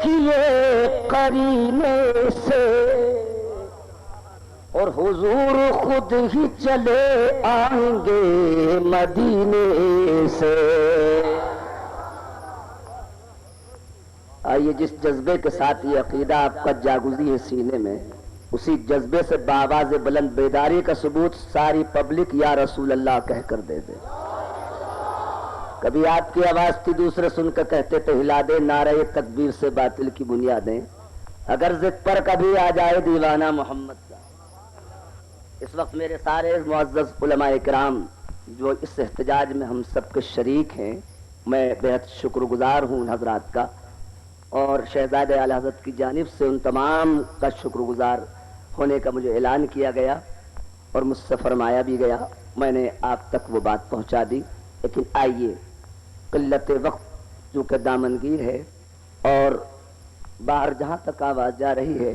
کیے قرینے سے اور حضور خود ہی چلے آئیں گے مدینے سے۔ آئیے جس جذبے کے ساتھ یہ عقیدہ آپ کا جاگزی ہے سینے میں، اسی جذبے سے بآواز بلند بیداری کا ثبوت ساری پبلک یا رسول اللہ کہہ کر دے دے۔ کبھی آپ کی آواز تھی دوسرے سن کر کہتے تھے ہلا دے نعرہ تکبیر سے باطل کی بنیادیں، اگر ضد پر کبھی آ جائے دیوانہ محمد کا۔ اس وقت میرے سارے معزز علماء کرام جو اس احتجاج میں ہم سب کے شریک ہیں، میں بہت شکر گزار ہوں ان حضرات کا، اور شہزادہ اعلی حضرت کی جانب سے ان تمام کا شکر گزار ہونے کا مجھے اعلان کیا گیا اور مجھ سے فرمایا بھی گیا، میں نے آپ تک وہ بات پہنچا دی۔ لیکن آئیے قلت وقت چونکہ دامنگیر ہے اور باہر جہاں تک آواز جا رہی ہے،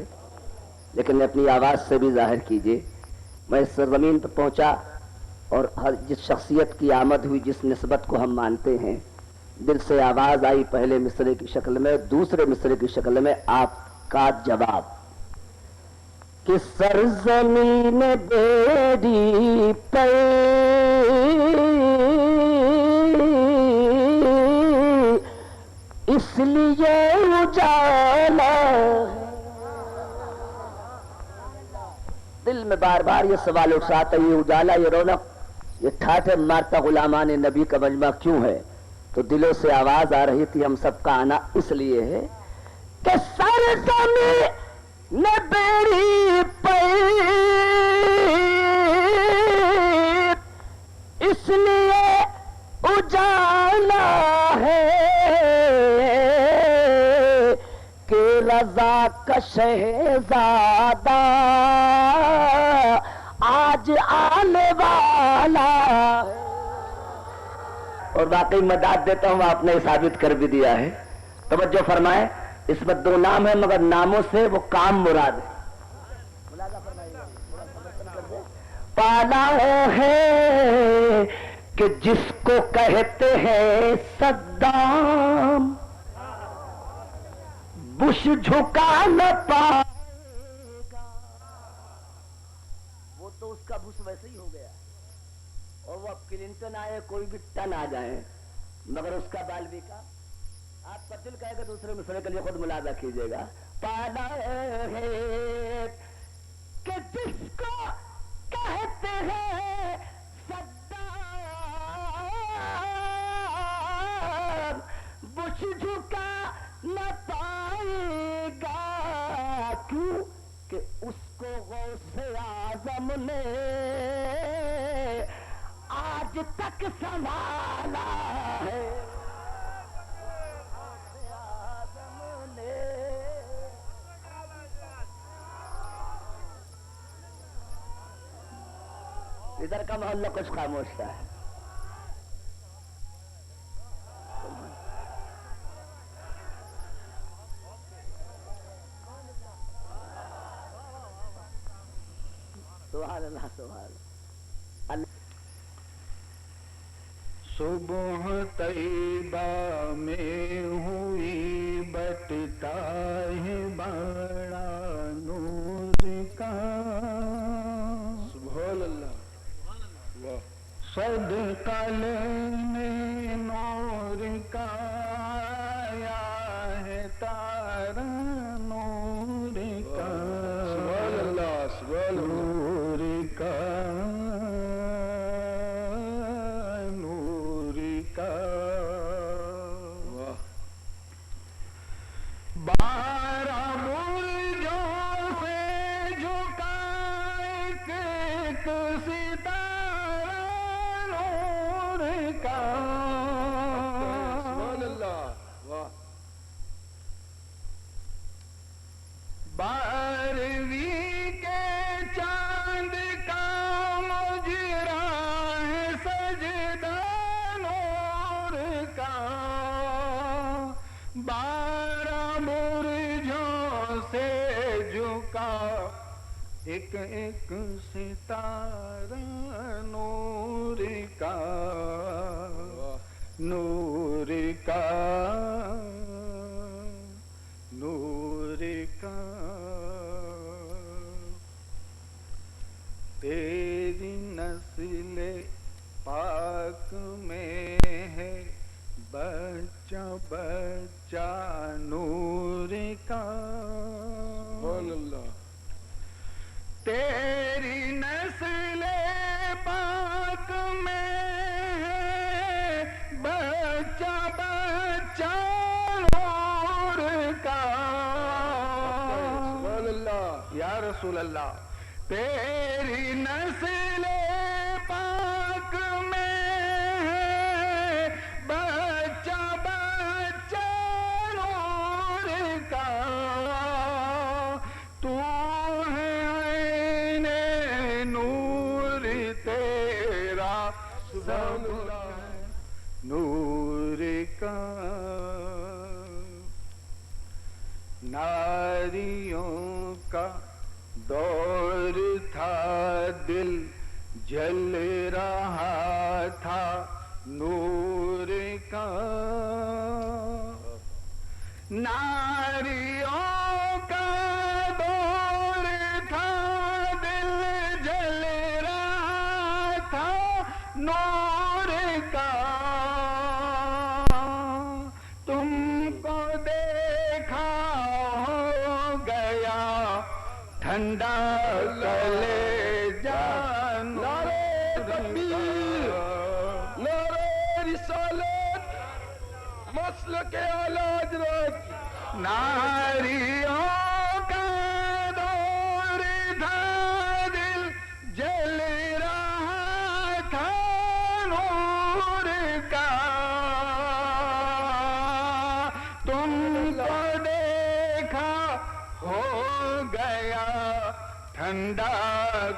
لیکن اپنی آواز سے بھی ظاہر کیجیے۔ میں اس سرزمین پر پہنچا اور جس شخصیت کی آمد ہوئی، جس نسبت کو ہم مانتے ہیں، دل سے آواز آئی پہلے مصرے کی شکل میں، دوسرے مصرے کی شکل میں آپ کا جواب کہ سرزمین بیری پر اس لیے اجالا ہے۔ دل میں بار بار یہ سوال اٹھاتا ہے، یہ اجالا، یہ رونق، یہ ٹھاٹھے مارتا غلامان نبی کا مجمع کیوں ہے؟ تو دلوں سے آواز آ رہی تھی ہم سب کا آنا اس لیے ہے کہ سرزمین بیری پر اس لیے اجالا ہے کہ رضا کا شہزادہ آج آنے والا ہے۔ اور باقی مداد دیتا ہوں، آپ نے ثابت کر بھی دیا ہے۔ توجہ فرمائیں، اس میں دو نام ہیں مگر ناموں سے وہ کام مراد ہے۔ پالا ہے کہ جس کو کہتے ہیں صدام بش جھکا نہ پائے گا، وہ تو اس کا بش ویسے ہی ہو گیا، اور وہ اب کلنٹن آئے کوئی بھی ٹن آ جائے مگر اس کا بال بھی کا آپ کا دل کہے گا دوسرے مصرے کے لیے خود ملاحظہ کیجیے گا۔ پالا ہے کہ جس کو کہتے ہیں صدام بش جھکا نہ پائے گا، کیوں کہ اس کو غوث اعظم نے آج تک سنبھالا ہے۔ ادھر کا محلہ کچھ خاموش تھا۔ سبحان اللہ سبحان اللہ۔ صبح طیبہ میں ہوئی بٹتا ہے بڑا نور کا، سبحان اللہ، صدقہ لینے نور کا آیا ہے تارا نور کا، سبحان اللہ سبحان اللہ، نور کا نور کا، بارہ برجوں سے جھکا ایک ایک ستارہ نور کا، سبحان اللہ، واہ، بارہویں کے چاند کا مجرا ہے سجدہ نور کا، بارہ برجوں سے جھکا ایک ایک ستارہ نور کا، نور کا، رسول اللہ تیری نسل پاک میں ہے بچہ بچہ نور کا تو ہے عین نور تیرا سبحان اللہ نور کا ناریوں کا دور تھا دل جل رہا تھا نور کا ناریوں کا دور تھا دل جل رہا تھا نور کا تم کو دیکھا ہو گیا ٹھنڈا کلیجہ نعرہ تکبیر، نعرہ رسالت، مسلک اعلی حضرت۔ ناریوں کا دور تھا دل جل رہا تھا نور کا تم کو دیکھا ہو گیا ٹھنڈا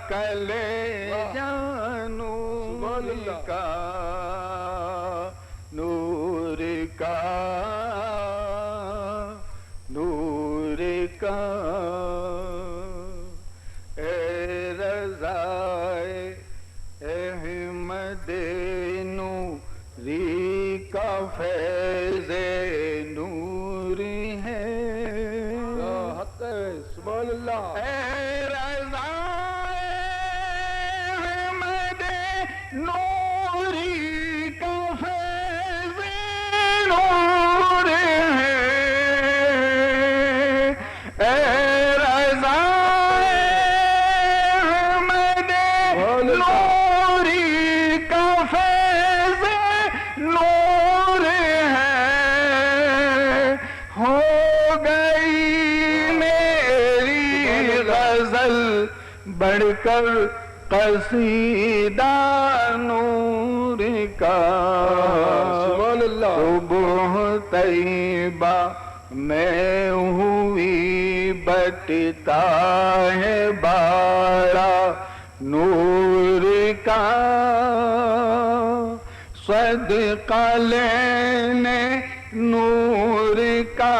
کلیجہ نور کا نور کا نور کا اے رضائے احمد نوری کا فیض نور ہے حق ہے، سبحان اللہ۔ اے رضائے احمد نوری کا فیض نور ہے اے رضائے احمد نوری کا فیض نور ہے ہو گئی میری غزل بڑھ کر قصیدہ نور کا سبحان اللہ۔ صبح طیبہ میں ہوئی بٹتا ہے باڑا نور کا صدقہ لینے نور کا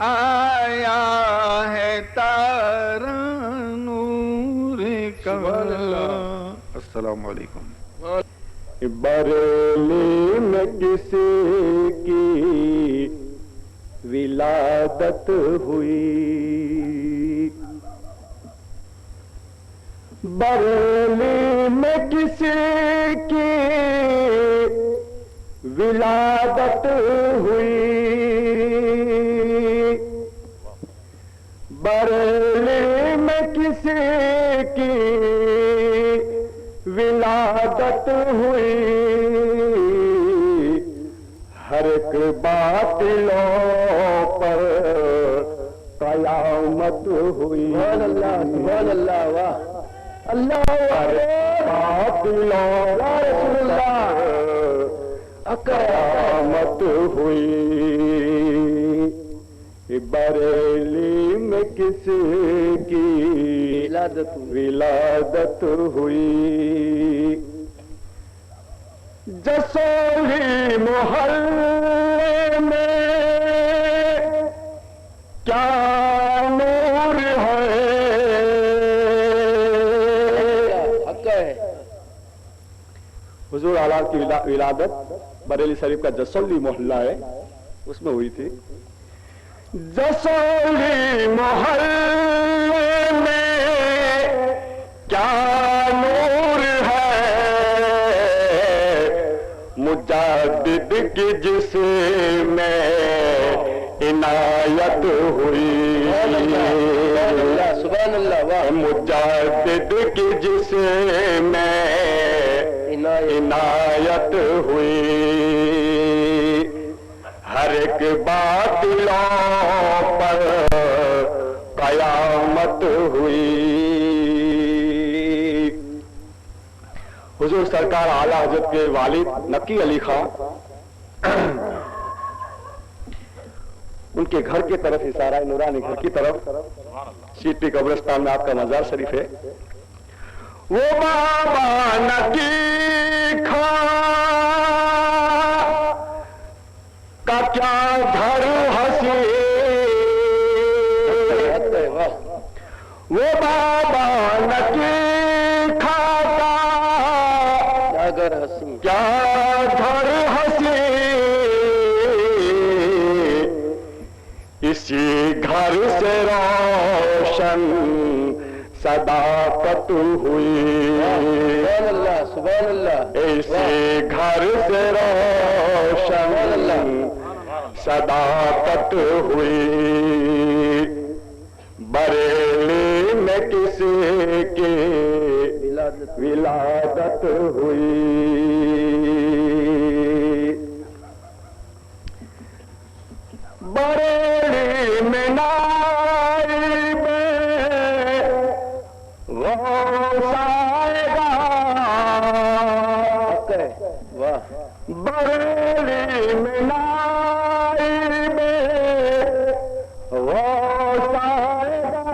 آیا ہے تارا نور کا سبحان اللہ۔ السلام علیکم۔ بریلی میں کسی کی ولادت ہوئی، بریلی میں کسی کی ولادت ہوئی، بریلی میں کسی کی ولادت ہوئی، ہر ایک باطلوں پر قیامت ہوئی۔ سبحان اللہ، سبحان اللہ، واہ اللہ، ہر ایک باطلوں پر قیامت ہوئی، بریلی میں کسی کی ولادت ہوئی، جسولی محلے میں کیا نور ہے، حق ہے۔ حضور اعلیٰ کی ولادت بریلی شریف کا جسولی محلہ ہے، اس میں ہوئی تھی۔ جسولی محلے میں کیا نور ہے، مجدد کی جس میں عنایت ہوئی، سبحان اللہ، واہ مجدد کی جس میں عنایت ہوئی، ہر ایک باطلوں پر قیامت ہوئی، سرکار اعلیٰ حضرت کے والد نقی علی خان، ان کے گھر کی طرف اشارہ نورانی گھر کی طرف سیٹی قبرستان میں آپ کا مزار شریف ہے. وہ بابا نقی خان کا کیا گھر ہنسی، وہ بابا نقی خان کا کیا گھر ہنسی، اسی گھر سے روشن صداقت ہوئی، سبحان اللہ، اسی گھر سے روشن صداقت ہوئی. بریلی میں کسی کی ولادت ہوئی. بریلی میں نائب غوث آئے گا، بریلی میں نائب غوث آئے گا،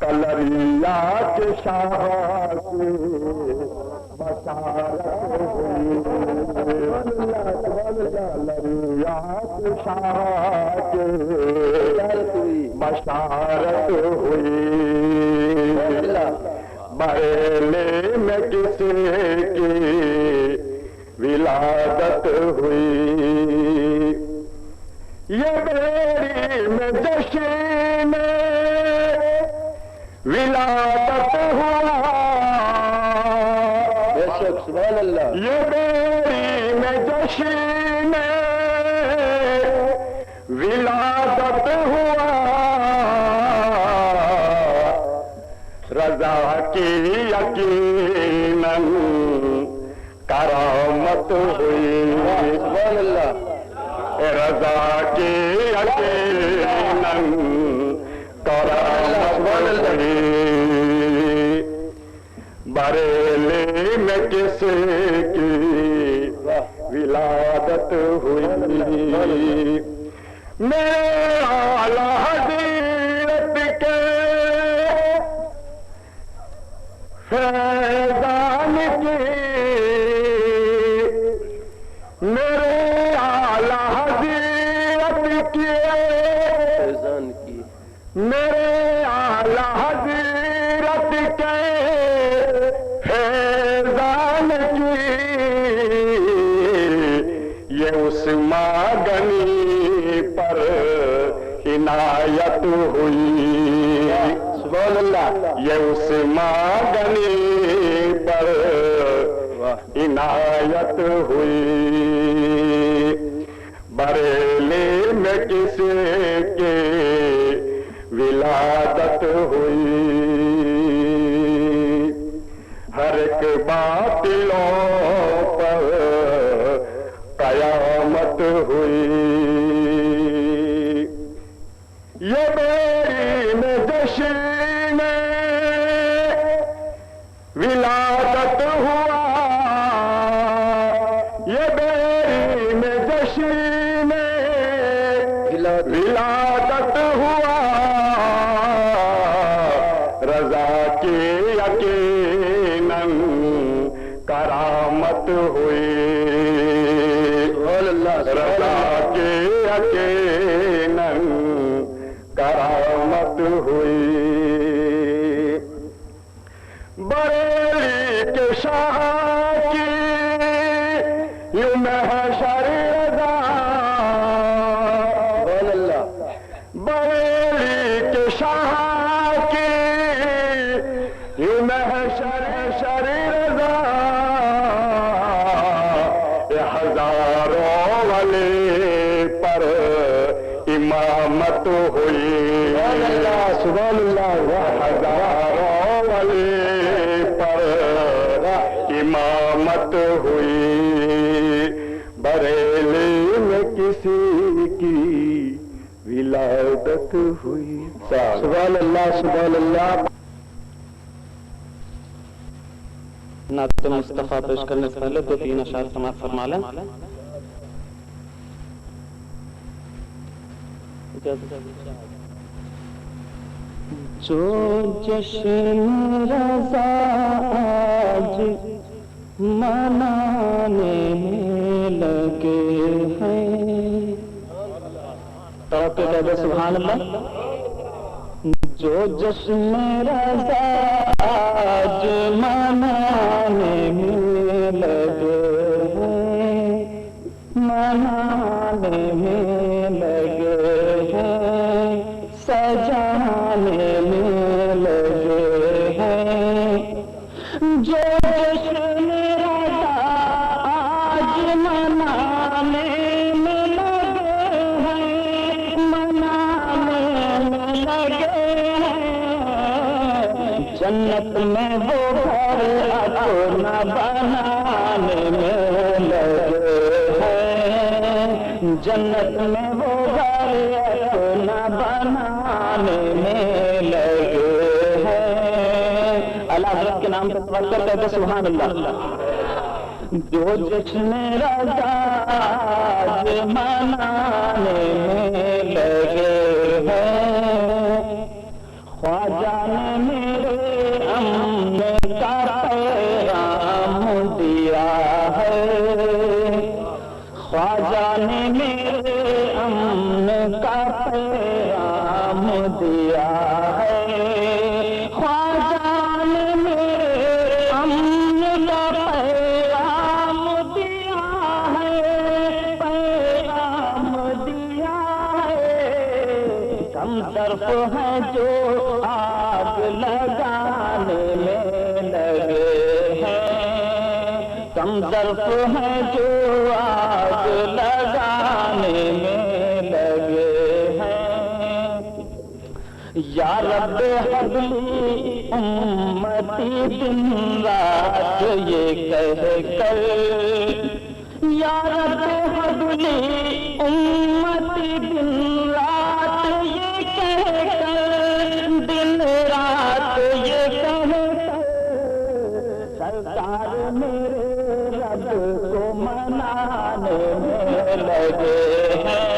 کلریا کے شاہ کی بشارت ہوئی، کلریا کے شاہ کی بشارت ہوئی. بریلی میں کسی کی ولادت ہوئی. یہ بیری میں جشن ولادت ہوا، سبحان اللہ، یہ بیری میں جشن ولادت ہوا. رضا کی یقیناً کرامت ہوئی، سبحان اللہ، رضا کی یقیناً کرامت ہوئی. بریلی میں کسی کی ولادت ہوئی. میرے اعلیٰ حضرت کے فیضان کی، میرے اعلیٰ حضرت کے میرے اعلیٰ حضرت کے فیضان کی، یہ اس ماگنی پر عنایت ہوئی. سبحان اللہ، یہ اس ماگنی پر عنایت ہوئی. بریلی میں کسی کی ولادت ہوئی. ہر ایک باطلوں پر قیامت ہوئی. یہ بیری میں جشن ولادت ہوا، یہ بیری میں جشن ولادت ہوا. رضا کی یقیناً کرامت ہوئی، رضا کی یقیناً کرامت ہوئی. بریلی کے شاہ کی یوں محشر رضا، بریلی کے شاہ کی یوں محشر رضا. ہزاروں ولی پر امامت ہوئی، سبحان اللہ، ہزاروں ولی پر امامت ہوئی. بریلی میں کسی کی ولادت ہوئی. سبحان اللہ، سبحان اللہ. نعت مصطفیٰ پیش کرنے سے پہلے 2-3 اشعار سماعت فرما لیں. جو جشن رضا آج منانے میں لگے ہیں. توقع کہہ دے سبحان اللہ. جو جشن رضا آج منانے میں لگے ہیں، منانے میں لگے ہیں، سجانے میں لگے ہیں. جو جشن رضا آج منانے میں لگے ہیں، منانے میں لگے ہیں، جنت میں وہ گھر اپنا بنانے میں لگے ہیں، جنت میں وہ گھر اپنا بنانے میں لگے ہیں. اللہ حضرت کے نام پہ توکل کہتے سبحان اللہ. جو جشن رضا آج منانے میں لگے ہیں، خواجہ نے میرے امن کا پیغام دیا ہے، خواجہ نے میرے امن کا پیغام دیا ہے، خواجہ نے میرے امن کا پیغام دیا ہے، پیغام دیا ہے. کم طرف ہے جو آگ لگانے میں لگے ہیں، کم ظرف ہے جو آگ لگانے میں لگے ہیں. یا رب حبلی امتی دن رات یہ کہہ کر، یا رب حبلی امتی دن رات یہ کہہ کر، دن رات یہ کہہ کر، سرکار میرے رب کو منانے میں لگے ہیں،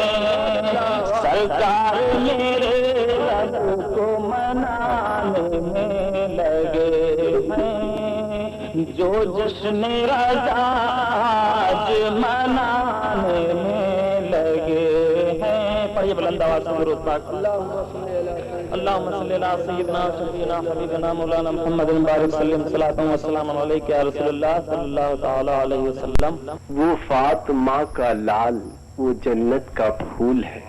سرکار میرے رب کو منانے میں لگے ہیں. جو جشن رضا آج منانے میں لگے ہیں. پڑھیے بلند آواز سے درود پاک. اللہم صلی علی سیدنا شفیعنا حبیبنا مولانا محمد بارک سلم صلاۃ و سلام علیک یا رسول اللہ صلی اللہ تعالی علیہ وسلم. وہ فاطمہ کا لال وہ جنت کا پھول ہے.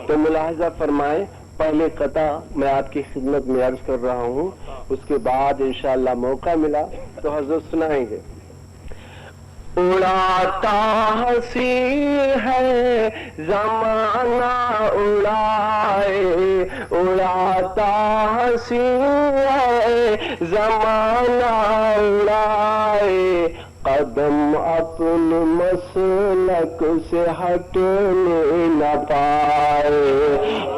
تو ملاحظہ فرمائیں، پہلے قطع میں آپ کی خدمت میں عرض کر رہا ہوں، اس کے بعد انشاءاللہ موقع ملا تو حضرت سنائیں گے. اڑاتا ہنسی ہے زمانہ اڑائے، اڑاتا ہنسی ہے زمانہ اڑائے، قدم اپنے مسلک سے ہٹنے نہ پائے،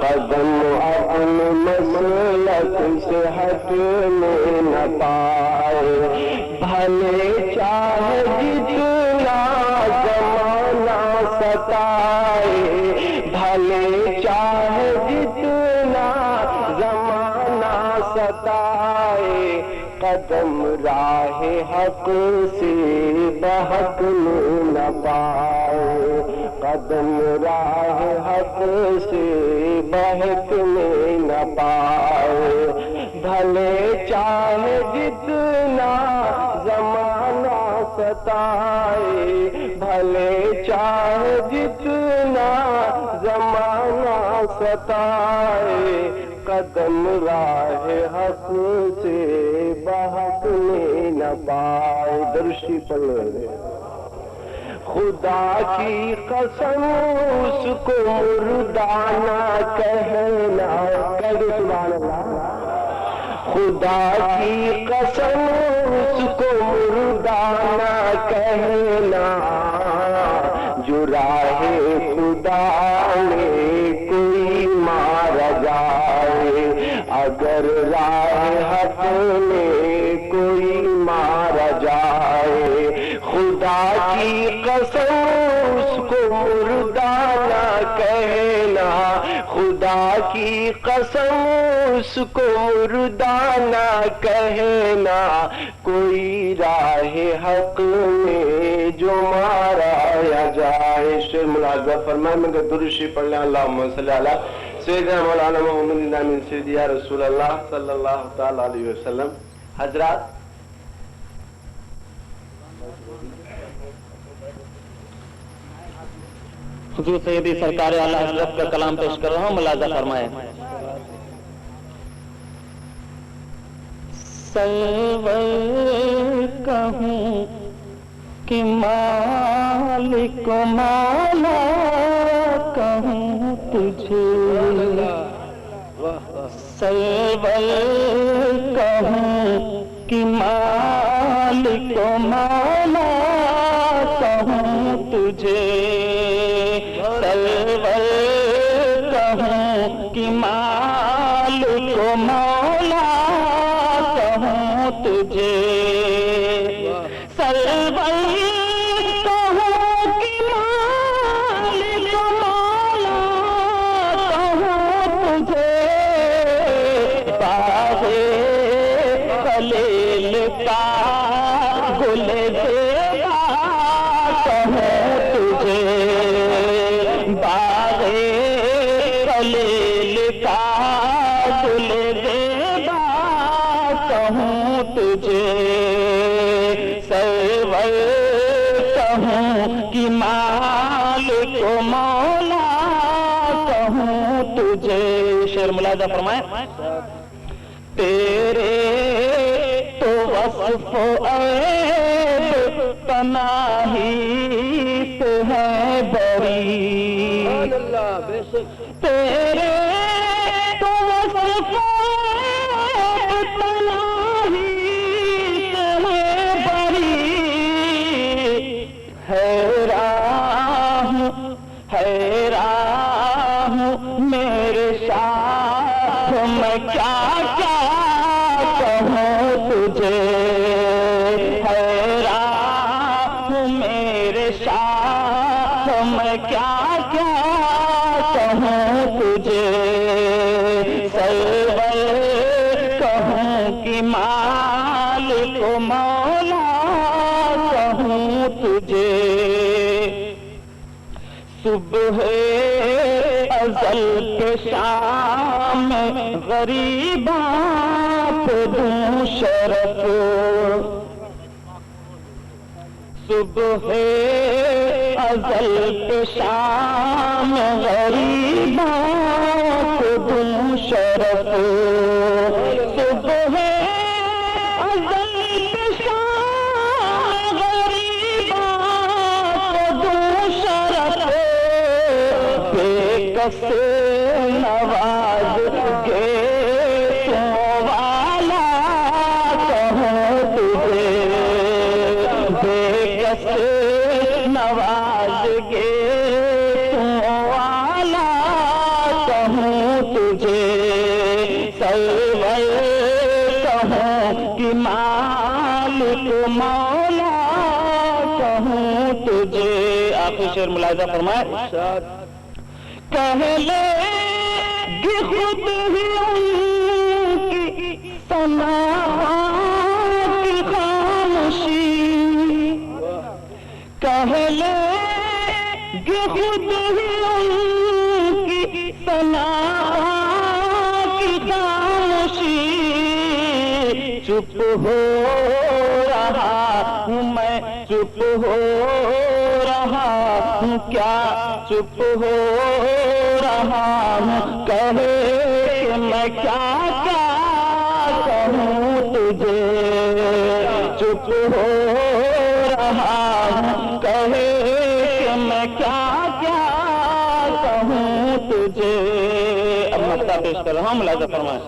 قدم اپنے مسلک سے ہٹنے نہ پائے. بھلے چاہے جتنا زمانہ ستائے، بھلے چاہے جتنا زمانہ ستائے، قدم راہ حق سے بہکنے نہ پائے، قدم راہ حق سے بہکنے نہ پائے. بھلے چاہے جتنا زمانہ ستائے، بھلے چاہے جتنا زمانہ ستائے، قدم راہ حق سے بہکنے نہ پائے. درشی پڑھے. خدا کی قسم اس کو مردانہ کہنا، کہہ سبحان اللہ. خدا کی قسم اس کو مردانہ کہنا، جو راہ خدا میں کوئی مارا جائے، اگر راہ حق میں کوئی مارا جائے، خدا کی قسم اس کو مردہ نہ کہنا، خدا کی قسم اس کو مردہ نہ کہنا، کوئی راہ حق میں جو مارایا جائے۔ شعر ملاحظہ فرمائے، مگر درشی پڑھ لیں، اللہم صلی علی سیدنا مولانا محمد امین سیدی یا رسول اللہ صلی اللہ تعالی علیہ وسلم۔ حضرات حضور سیدی سرکار اعلیٰ حضرت کا کلام پیش کر رہا ہوں، ملاحظہ فرمائے۔ سرور کہوں کہ مالک مولا کہوں تجھے، سرور کہوں کہ مالک مولا کہوں تجھے، سرور کہوں کہ مالک مولا کہوں تجھے، سرور کہوں کہ مالک مولا کہوں تجھے، باغ خلیل کا گل زیبا کہوں تجھے، باغ خلیل کا گل زیبا کہوں تجھے، سرور کہوں کہ مالک مولا کہوں تجھے۔ شعر ملاحظہ فرمائیں، تیرے تو وصف عیب پناہی سے ہے بری، تیرے تو وصف عیب پناہی سے ہے بری، حیران میرے شاہ میں کیا کیا کہوں تجھے، حیران میرے شاہ میں کیا کیا کہوں تجھے، سرور کہوں کہ مالک مولا کہوں تجھے، صبح ازل کے شام غریباں پہ دوں شرف، صبح ازل کے شام غریباں پہ دوں شرف، صبح ازل کے شام غریباں پہ دوں شرف، بے کس نواز گے تو والا کہوں تجھے، بے کس نواز گے تو والا کہوں تجھے، سرور کہوں کہ مالک مولا کہوں تجھے۔ آخری شعر ملاحظہ فرمائے، کہہ لے گی خود ہی ان کی سماعات کی خاموشی، کہہ لے گی خود ہی ان کی سماعات کی خاموشی، چپ ہو رہا ہوں میں، چپ ہو رہا ہوں کیا، چپ ہو رہا ہوں کہے کہ میں کیا کیا کہوں تجھے، چپ ہو رہا ہوں کہے کہ میں کیا کیا کہوں تجھے۔ اب مقطع پیش کر رہا ہوں، ملاحظہ فرمائیں،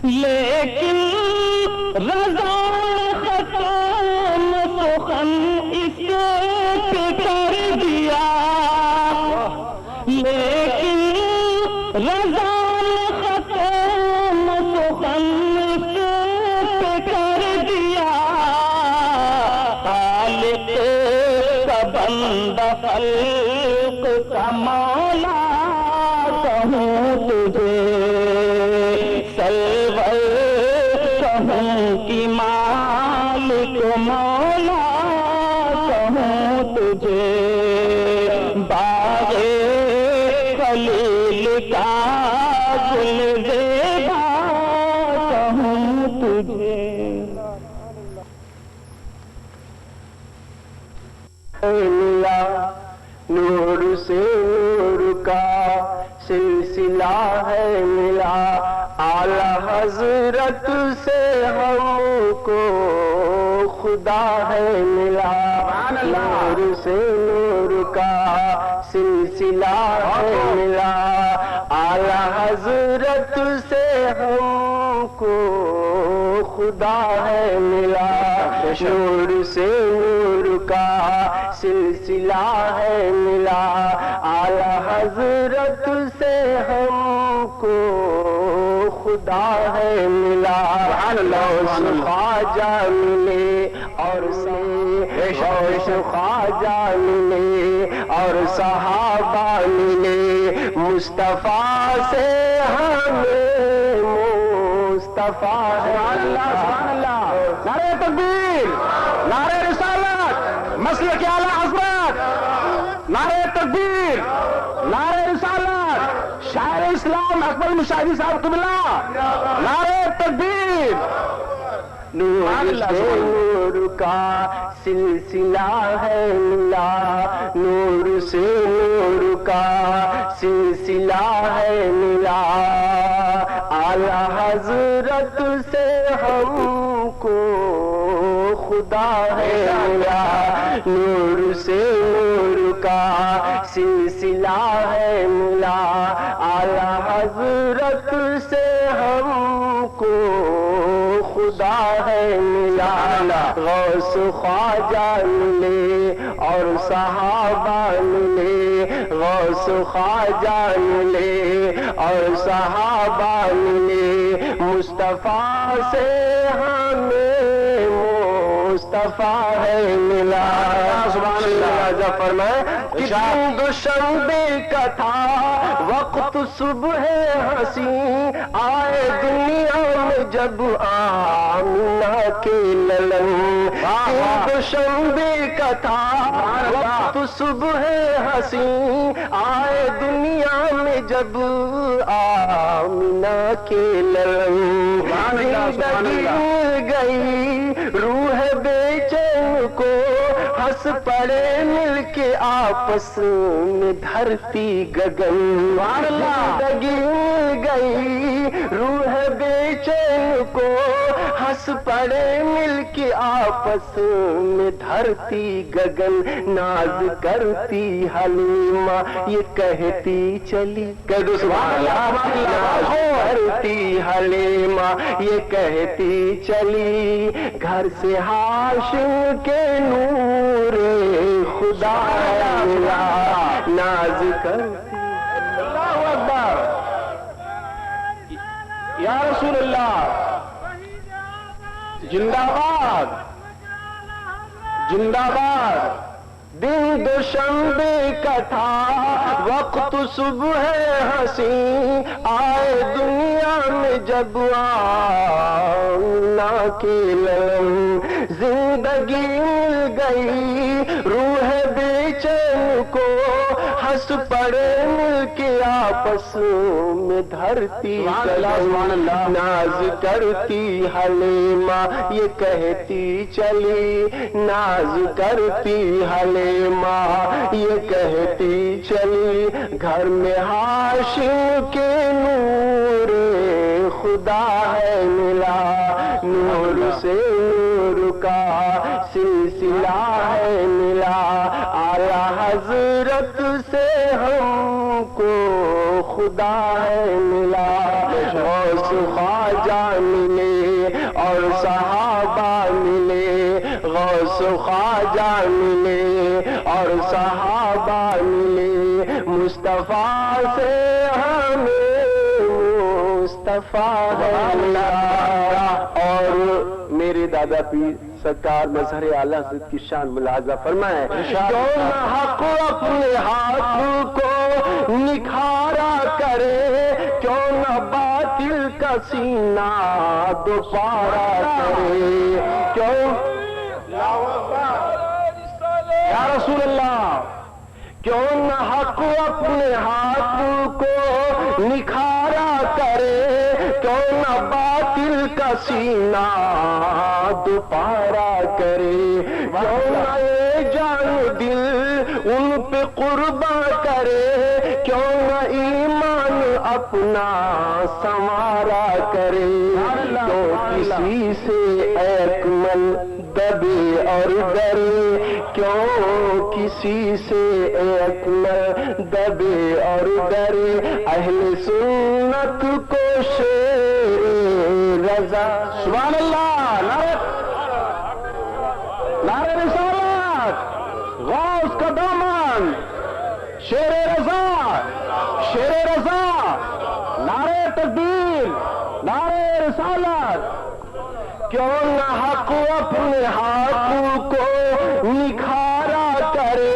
لیکن رضا ختم سخن اس پہ کر دیا، لیکن رضا ختم سخن اس پہ کر دیا، بندہ خلق کا مولا کہوں تجھے، سرور کہوں کہ مالک مولا کہوں تجھے، باغ خلیل کا گل زیبا کہوں تجھے۔ ملا نور سے نور کا سلسلہ ہے ملا، اعلی حضرت سے ہم کو خدا ہے ملا، نور سے نور کا سلسلہ ہے ملا، اعلی حضرت سے ہم کو خدا ہے ملا، نور سے نور کا سلسلہ ہے ملا، اعلی حضرت سے ہم کو خدا ہے ملا، غوث خواجہ ملے اور غوث خواجہ ملے اور صحابہ ملے، مصطفیٰ سے ہمیں مصطفیٰ ہے۔ سبحان اللہ، نعرہ تکبیر، نعرہ رسالت، مسلک اعلی حضرت، نعرہ تکبیر، نعرہ رسالت، شاعر اسلام اکبر مشاہدی صاحب قبلہ، نعرہ تکبیر۔ نور سے نور کا سلسلہ ہے ملا، نور سے نور کا سلسلہ ہے ملا، اعلی حضرت سے ہم کو خدا ہے ملا، نور سے نور کا سلسلہ ہے ملا، اعلی حضرت سے ہم کو خدا ہے ملا، غوث خواجہ ملے اور صحابہ ملے، غوث خواجہ ملے اور صحابہ ملے، مصطفیٰ سے ہمیں مصطفیٰ ہے ملا۔ سبحان اللہ، جب فرمائے کہ دوشنبے کا تھا وقت صبح حسین، آئے دنیا میں جب آمنہ کے للن، دوشنبے کا تھا وقت صبح حسین، آئے دنیا میں جب آمنہ کے للن، زندگی مل گئی روح بے چین کو، ہنس پڑے مل کے آپس میں دھرتی گگن، زندگی مل گئی روح بے چین کو، ہنس پڑے مل کے آپس میں دھرتی گگن، ناز کرتی حلیمہ یہ کہتی چلی، کہہ دو سبحان اللہ، ناز کرتی حلیمہ یہ کہتی چلی، گھر سے ہاشم کے نور خدا ملا، ناز کرتی۔ اللہ اکبر، یا رسول اللہ، زندہ باد، زندہ باد۔ دن دوشنبے کا تھا وقت صبح حسین، آئے دنیا میں جب آمنہ کے للن، زندگی مل گئی روح بے چین کو، ہنس پڑے مل کے آپس میں دھرتی گگن، ناز کرتی حلیمہ یہ کہتی چلی، ناز کرتی حلیمہ یہ کہتی چلی، گھر میں ہاشم کے نور خدا ہے ملا، نور سے نور کا سلسلہ ہے ملا، اعلی حضرت سے ہم کو خدا ہے ملا، غوث خواجہ ملے اور صحابہ ملے، غوث خواجہ ملے اور صحابہ ملے، مصطفیٰ سے ہمیں مصطفیٰ ہے ملا۔ اور میرے دادا پیر سرکار مظہر اعلی حضرت کی شان ملاحظہ فرمائے، کیوں نہ حق اپنے ہاتھ کو نکھارا کرے، کیوں نہ باطل کا سینہ دوبارہ کرے، کیوں یا رسول اللہ، کیوں نہ حق اپنے ہاتھ کو نکھارا کرے، کیوں نہ باطل کا سینہ دوبارہ کرے، کیوں نہ یہ جان دل ان پہ قربان کرے، کیوں نہ ایمان اپنا سنوارا کرے، کیوں کسی سے اکمل دبے اور ڈرے، کیوں کسی سے اکمل دبے اور ڈرے، اہل سنت کو شیر رضا، سبحان اللہ، نعرہ رسالت، غوث کا دامن، شیر رضا، شیر رضا، نعرہ تکبیر، نعرہ رسالت، کیوں نہ حق اپنے ہاتھ کو نکھارا کرے،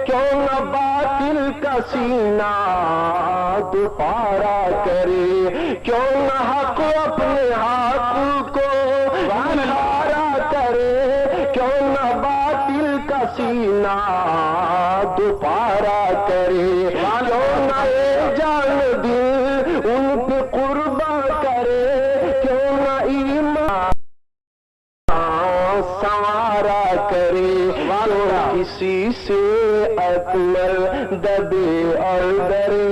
کیوں نہ باطل کا سینہ دوبارہ کرے، کیوں نہ حق اپنے ہاتھ کو نکھارا کرے، کیوں نہ باطل کا سینہ دوبارہ کرے، کیوں نہ یہ جان دل ان پہ قربان کرے، کیوں نہ ایمان سنوارا کرے، کسی سے اکمل دبے اور ڈرے،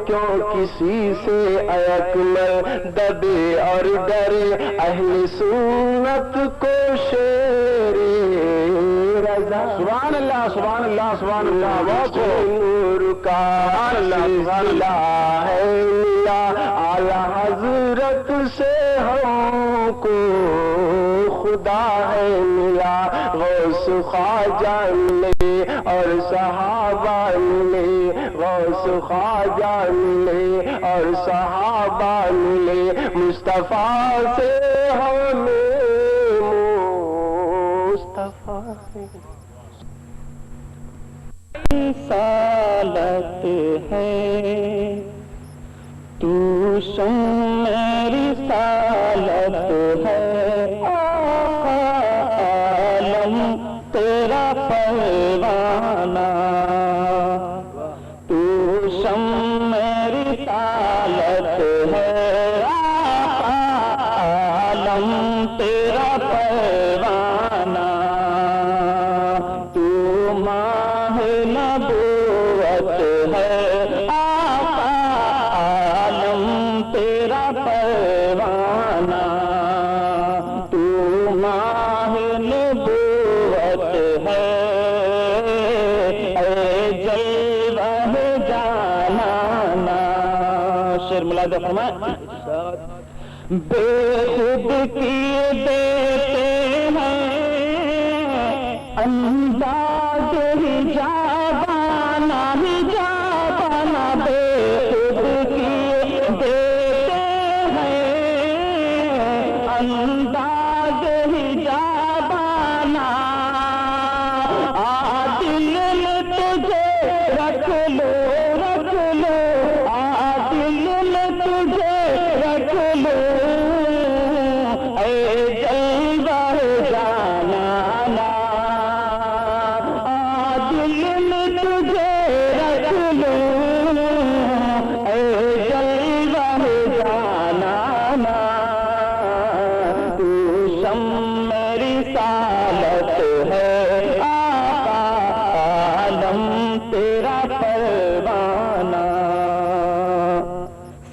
کیوں کسی سے اکمل دبے اور ڈرے، اہل سنت کو شیر رضا، سبحان اللہ، سبحان اللہ، سبحان اللہ، نور کا سلسلہ ہے ملا، اعلیٰ حضرت سے ہم کو خدا ہے ملا، غوث خواجہ ملے اور صحابہ ملے، غوث خواجہ ملے اور صحابہ ملے، مصطفیٰ سے ہمیں مصطفیٰ سے رسالت ہے، تو سن رسالت ہے، عالم تیرا پروانہ، تو سن رسالت ہے، عالم تیرا پروانہ، تو ماہ نبوت ہے، عالم تیرا پروانہ، تو ماہ نبوت ہے، اے جلوہ جانانا، شعر ملاحظہ فرمائیں، بے خود کیے دیتے ہیں انداز حجابانہ، حجابانہ، بے خود کیے دیتے ہیں انداز حجابانہ، عادل میں تجھے رکھ لو، رکھ لو، عادل میں تجھے رکھ لو، اے جلوہ جانانا، عادل میں تجھے رکھ لو، اے جلوہ جانانا، تو شمع رسالت ہے، آقا عالم تیرا پروانہ،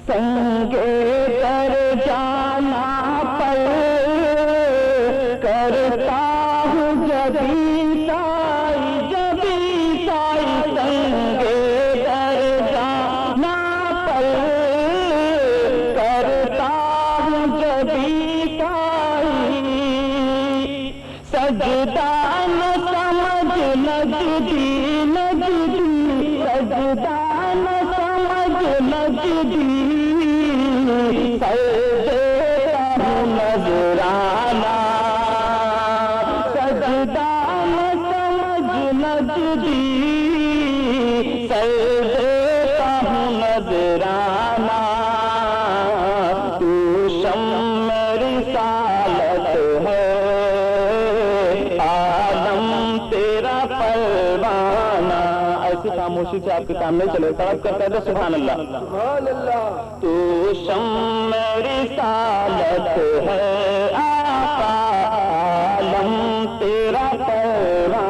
سنگے در جانا پر کرتا ہوں جبی سائی، جبی سائی، سنگے در جانا پر کرتا ہوں جبی سائی، سجدہ نہ سمجھ نجدی، نجدی، سجدہ نہ سمجھ نجدی، سجدہ ہوں نظرانہ، دی سر دیتا ہوں نذرانہ تو شمع رسالت ہے عالم تیرا پروانہ. ایسی خاموشی سے آپ کے سامنے چلے طلب کرتا ہے سبحان اللہ. سبحان اللہ. تو شمع رسالت ہے آقا عالم تیرا پروانہ.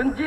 5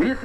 20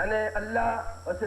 અને અલ્લાહ પાસે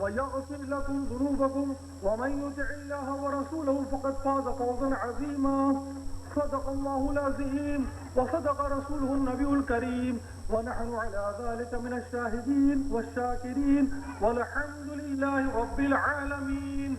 ويغفر لكم ذنوبكم ومن يطع الله ورسوله فقد فاز فوزا عظيما صدق الله العظيم وصدق رسوله النبي الكريم ونحن على ذلك من الشاهدين والشاكرين والحمد لله رب العالمين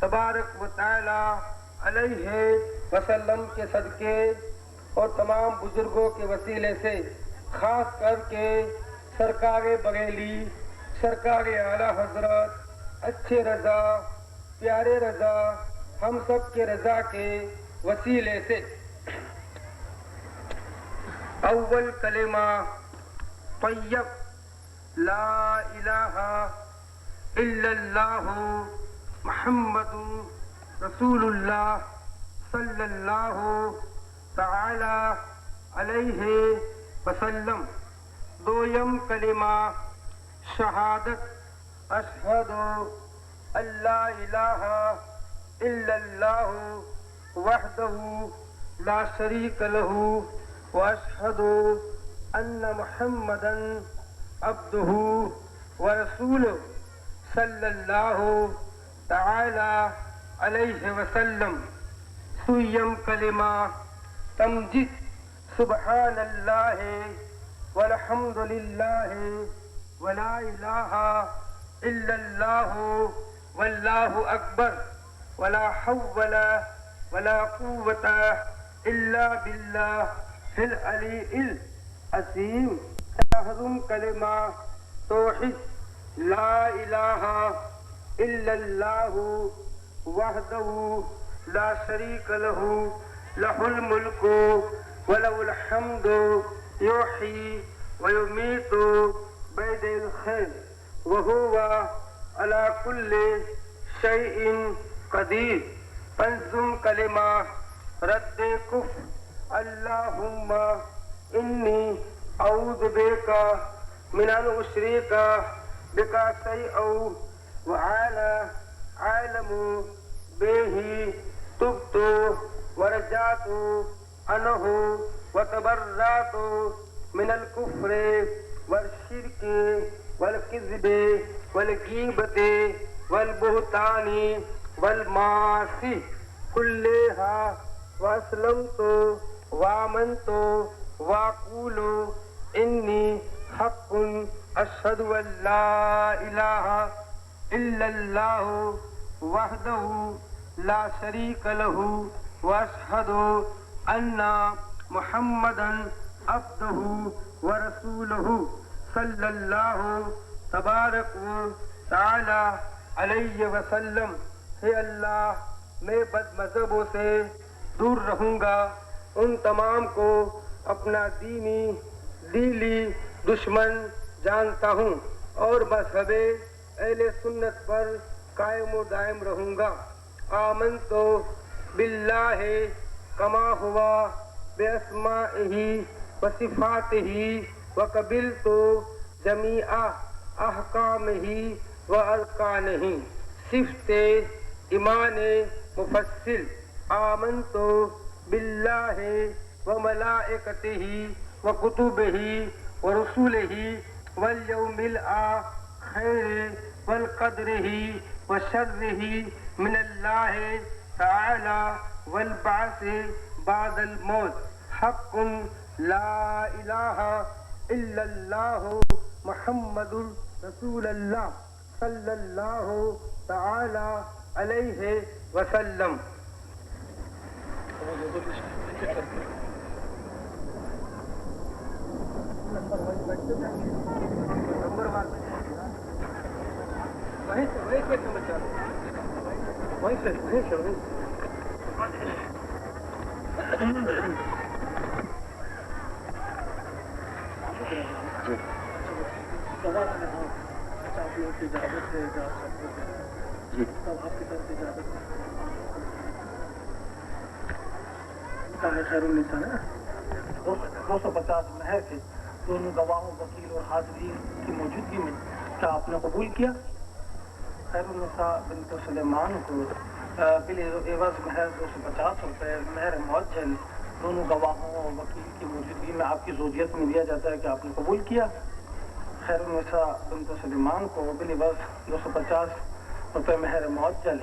تبارک و تعالی علیہ وسلم کے صدقے اور تمام بزرگوں کے وسیلے سے خاص کر کے سرکار بریلی، سرکار اعلیٰ حضرت، اچھے رضا، پیارے رضا، ہم سب کے رضا کے وسیلے سے اول کلمہ طیب لا الہ الا اللہ محمد رسول اللہ صلی اللہ تعالی علیہ وسلم. دویم کلمہ شہادت اشہد ان لا الہ الا اللہ وحدہ لا شریک لہ واشہد ان محمدا عبدہ ورسولہ صلی اللہ تعالی علیہ وسلم. سویم کلمہ تمجید سبحان اللہ والحمد للہ ولا الہ الا اللہ واللہ اکبر ولا حول ولا قوة الا باللہ العلی العظیم. چہارم کلمہ توحید لا الہ الا اللہ وحدہ لا شریک لہ لہ الملک ولہ الحمد یحیی ویمیت بید الخیر وہو علی کل شیء قدیر. پنجم کلمہ رد کفر اللہم انی اعوذ بک من ان اشرک بک شیئا وانا عالم به تبت ورجعت عنه وتبرأت من الكفر والشرك والكذب والغيبة والبهتان والمعاصي كلها وأسلمت وآمنت وأقول إني حق أشهد أن لا إله إلا الله وحده لا شريك له وأشهد أن محمدا عبده ورسوله صلی اللہ تبارک و تعالی علیہ وسلم. ہے اللہ میں بد مذہبوں سے دور رہوں گا، ان تمام کو اپنا دینی دشمن جانتا ہوں اور مذہب اہل سنت پر قائم و دائم رہوں گا. آمنت باللہ کما ہوا باسمائہ وصفاتہ وقبلت جمیع احکامہ وارکانہ. صفت ایمان مفصل. آمنت باللہ وملائکتہ وکتبہ ورسلہ والیوم الآخر والقدرہ وشرہ من اللہ تعالی والبعث بعد الموت. حق لا الہ الا اللہ محمد رسول اللہ صلی اللہ تعالی علیہ وسلم. خیر النساء ہے 250 مہر کے دونوں گواہوں وکیل اور حاضرین کی موجودگی میں کیا آپ نے قبول کیا؟ خیر النساء بنت سلیمان کو بالعوض مہر 250 روپے مہر معجل دونوں گواہوں اور وکیل کی موجودگی میں آپ کی زوجیت میں دیا جاتا ہے کہ آپ نے قبول کیا؟ خیر النساء بنت سلیمان کو بالعوض 250 روپے مہر معجل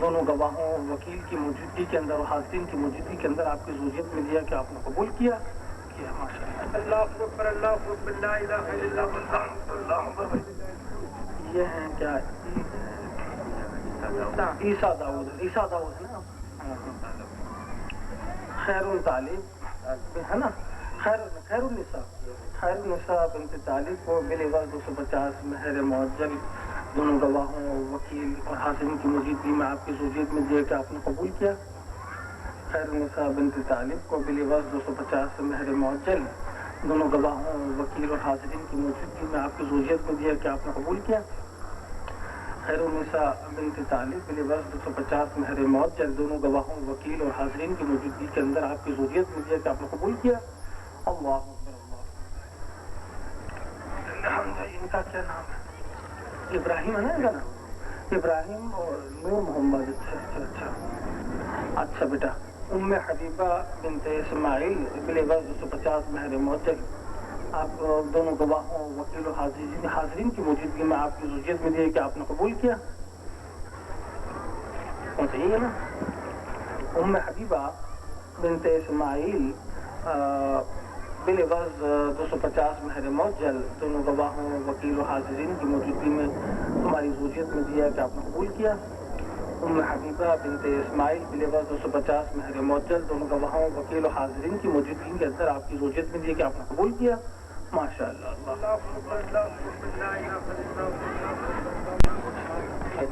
دونوں گواہوں اور وکیل کی موجودگی کے اندر اور حاضرین کی موجودگی کے اندر آپ کی زوجیت میں دیا کہ آپ نے قبول کیا؟ ماشاء اللہ. اللہ اکبر لا الہ الا اللہ. یہ ہیں کیا عیسیٰ داؤد نا خیر طالب ہے نا، خیر النساء بنت طالب کو بالعوض 250 مہر معجل دونوں گواہوں وکیل اور حاضرین کی موجودگی میں آپ کی زوجیت میں دیا کہ آپ نے قبول کیا. خیر النساء بنت طالب کو بالعوض 250 مہر معجل دونوں گواہوں وکیل اور حاضرین کی موجودگی میں آپ کی زوجیت میں دیا کہ آپ نے قبول کیا. خیر النساء بنت طالب بالعوض 250 مہر معجل دونوں گواہوں وکیل اور حاضرین کی موجودگی کے اندر آپ کی زوجیت میں دیا کہ آپ نے قبول کیا. اللہ اکبر اللہ. ان کا کیا نام ہے؟ ابراہیم ہے نا ان کا نام؟ ابراہیم اور نور محمد. اچھا بیٹا. ام حبیبہ بنت اسماعیل بالعوض 250 مہر معجل آپ دونوں گواہوں وکیل و حاضرین کی موجودگی میں آپ کی زوجیت میں دیے کہ آپ نے قبول کیا. صحیح ہے نا؟ ام حبیبہ بنت اسماعیل بالعوض 250 مہر معجل دونوں گواہوں وکیل و حاضرین کی موجودگی میں تمہاری زوجیت میں دیا کہ آپ نے قبول کیا. ام حبیبہ بنت اسماعیل بالعوض 250 مہر معجل دونوں گواہوں وکیل و حاضرین کی موجودگی کے اندر آپ کی زوجیت میں دیا کہ آپ نے قبول کیا. ماشاء اللہ.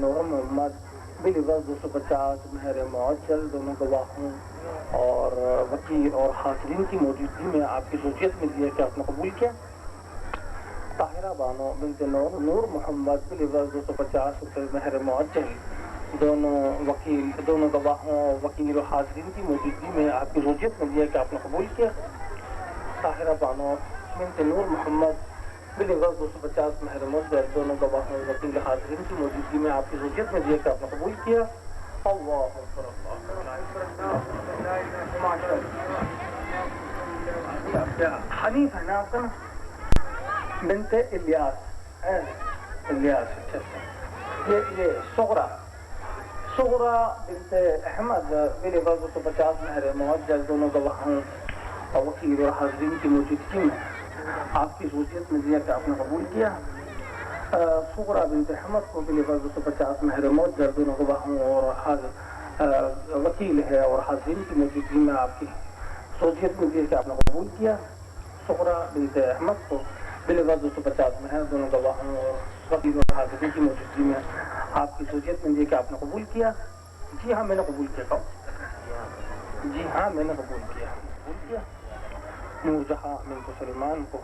نور محمد بالعوض 250 مہر معجل دونوں گواہوں اور وکیل اور حاضرین کی موجودگی میں آپ کی زوجیت میں دیا کہ آپ نے قبول کیا. طاہرہ بانو بنت نور محمد بالعوض 250 مہر معجل دونوں گواہوں وکیل اور حاضرین کی موجودگی میں آپ کی زوجیت میں دیا کہ آپ نے قبول کیا. طاہرہ بانو بنت نور محمد بالعوض 250 مہر معجل دونوں گواہوں وکیل حاضرین کی موجودگی میں آپ کی زوجیت میں دیا کہ آپ نے قبول کیا. اللہ اکبر اللہ. حنیف ہے نا آپ کا؟ بنت الیاس. اچھا. یہ صغرا بنت احمد بالعوض 250 مہر معجل دونوں گواہوں اور وکیل اور حاضرین کی موجودگی میں آپ کی زوجیت میں دیا کہ آپ نے قبول کیا. صغرا بنت احمد کو بالعوض 250 مہر معجل دونوں گواہوں اور وکیل ہے اور حاضرین کی موجودگی میں آپ کی زوجیت میں دیا کہ آپ نے قبول کیا. صغرا بنت احمد کو بالعوض 250 مہر دونوں گواہوں اور وکیل اور حاضرین کی موجودگی میں آپ کی زوجیت میں دیا کہ آپ نے قبول کیا. جی ہاں میں نے قبول کیا. جی ہاں میں نے قبول کیا. نور جہاں بنت سلیمان کو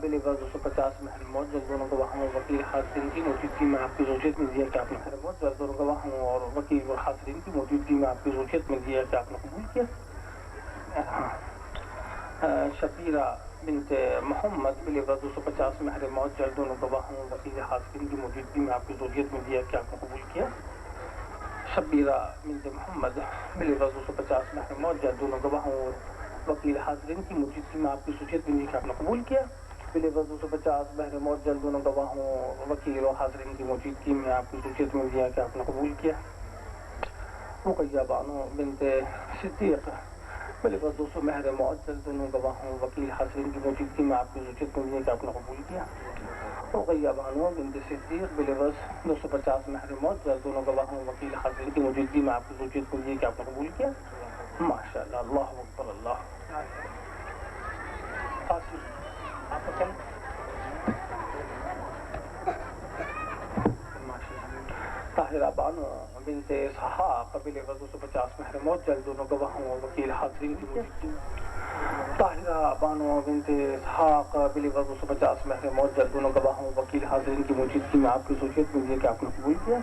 بالعوض 250 مہر معجل دونوں گواہوں وکیل حاضرین کی موجودگی میں آپ کی زوجیت میں دیا کہ آپ نے مہر معجل دونوں گواہوں اور وکیل اور حاضرین کی موجودگی میں آپ کی زوجیت میں دیا کہ آپ نے قبول کیا. شبیرہ بنت محمد بالعوض 250 مہر معجل دونوں گواہوں وکیل حاضرین کی موجودگی میں آپ کی زوجیت میں دیا کہ آپ نے قبول کیا. شبیرہ بنت محمد بالعوض 250 مہر معجل دونوں گواہوں وکیل حاضرین کی موجودگی میں آپ کی زوجیت میں دیا کہ آپ نے قبول کیا. بالعوض 250 مہر معجل دونوں گواہوں وکیل اور حاضرین کی موجودگی میں آپ کی زوجیت میں دیا کہ آپ نے قبول کیا. رقیہ بانو بنت صدیق بالعوض 200 مہر معجل دونوں گواہوں وکیل حاضرین کی موجودگی میں آپ کی زوجیت میں دیا کہ آپ نے قبول کیا. رقیہ بانو بنت صدیق بالعوض 250 مہر معجل دونوں گواہوں وکیل حاضرین کی موجودگی میں آپ کی زوجیت میں دیا کہ آپ نے قبول کیا. ماشاء اللہ. اللہ اکبر اللہ. طاہرہ بانو بنت اسحاق بالعوض 250 مہر معجل دونوں گواہوں وکیل حاضرین کی موجودگی. طاہرہ بانو بنت اسحاق بالعوض 250 مہر معجل دونوں گواہوں وکیل حاضرین کی موجودگی میں آپ کی زوجیت میں دیا کہ آپ نے قبول کیا.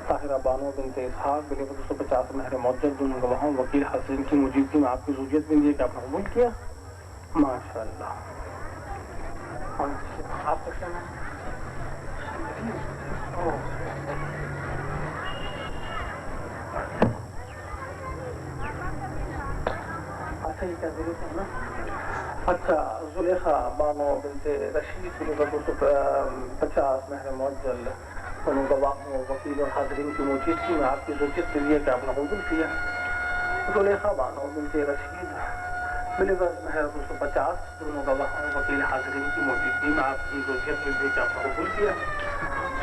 طاہرہ بانو بنت اسحاق بالعوض 250 مہر معجل دونوں گواہوں وکیل حاضرین کی موجودگی میں آپ کی زوجیت میں دیا کہ آپ نے قبول کیا. ماشاء اللہ. آپ کا کیا نام؟ اچھا یہ کیا ضرورت ہے نا. اچھا زلیخا بانو بنت رشید بالعوض 250 مہر معجل دونوں گواہوں وکیل اور حاضرین کی موجودگی میں آپ کی زوجیت میں دیا کہ آپ نے قبول کیا. زلیخا بانو بنت رشید بالعوض مہر 250 دونوں گواہوں وکیل حاضرین کی موجودگی میں آپ کی زوجیت میں دیا کہ آپ نے قبول کیا.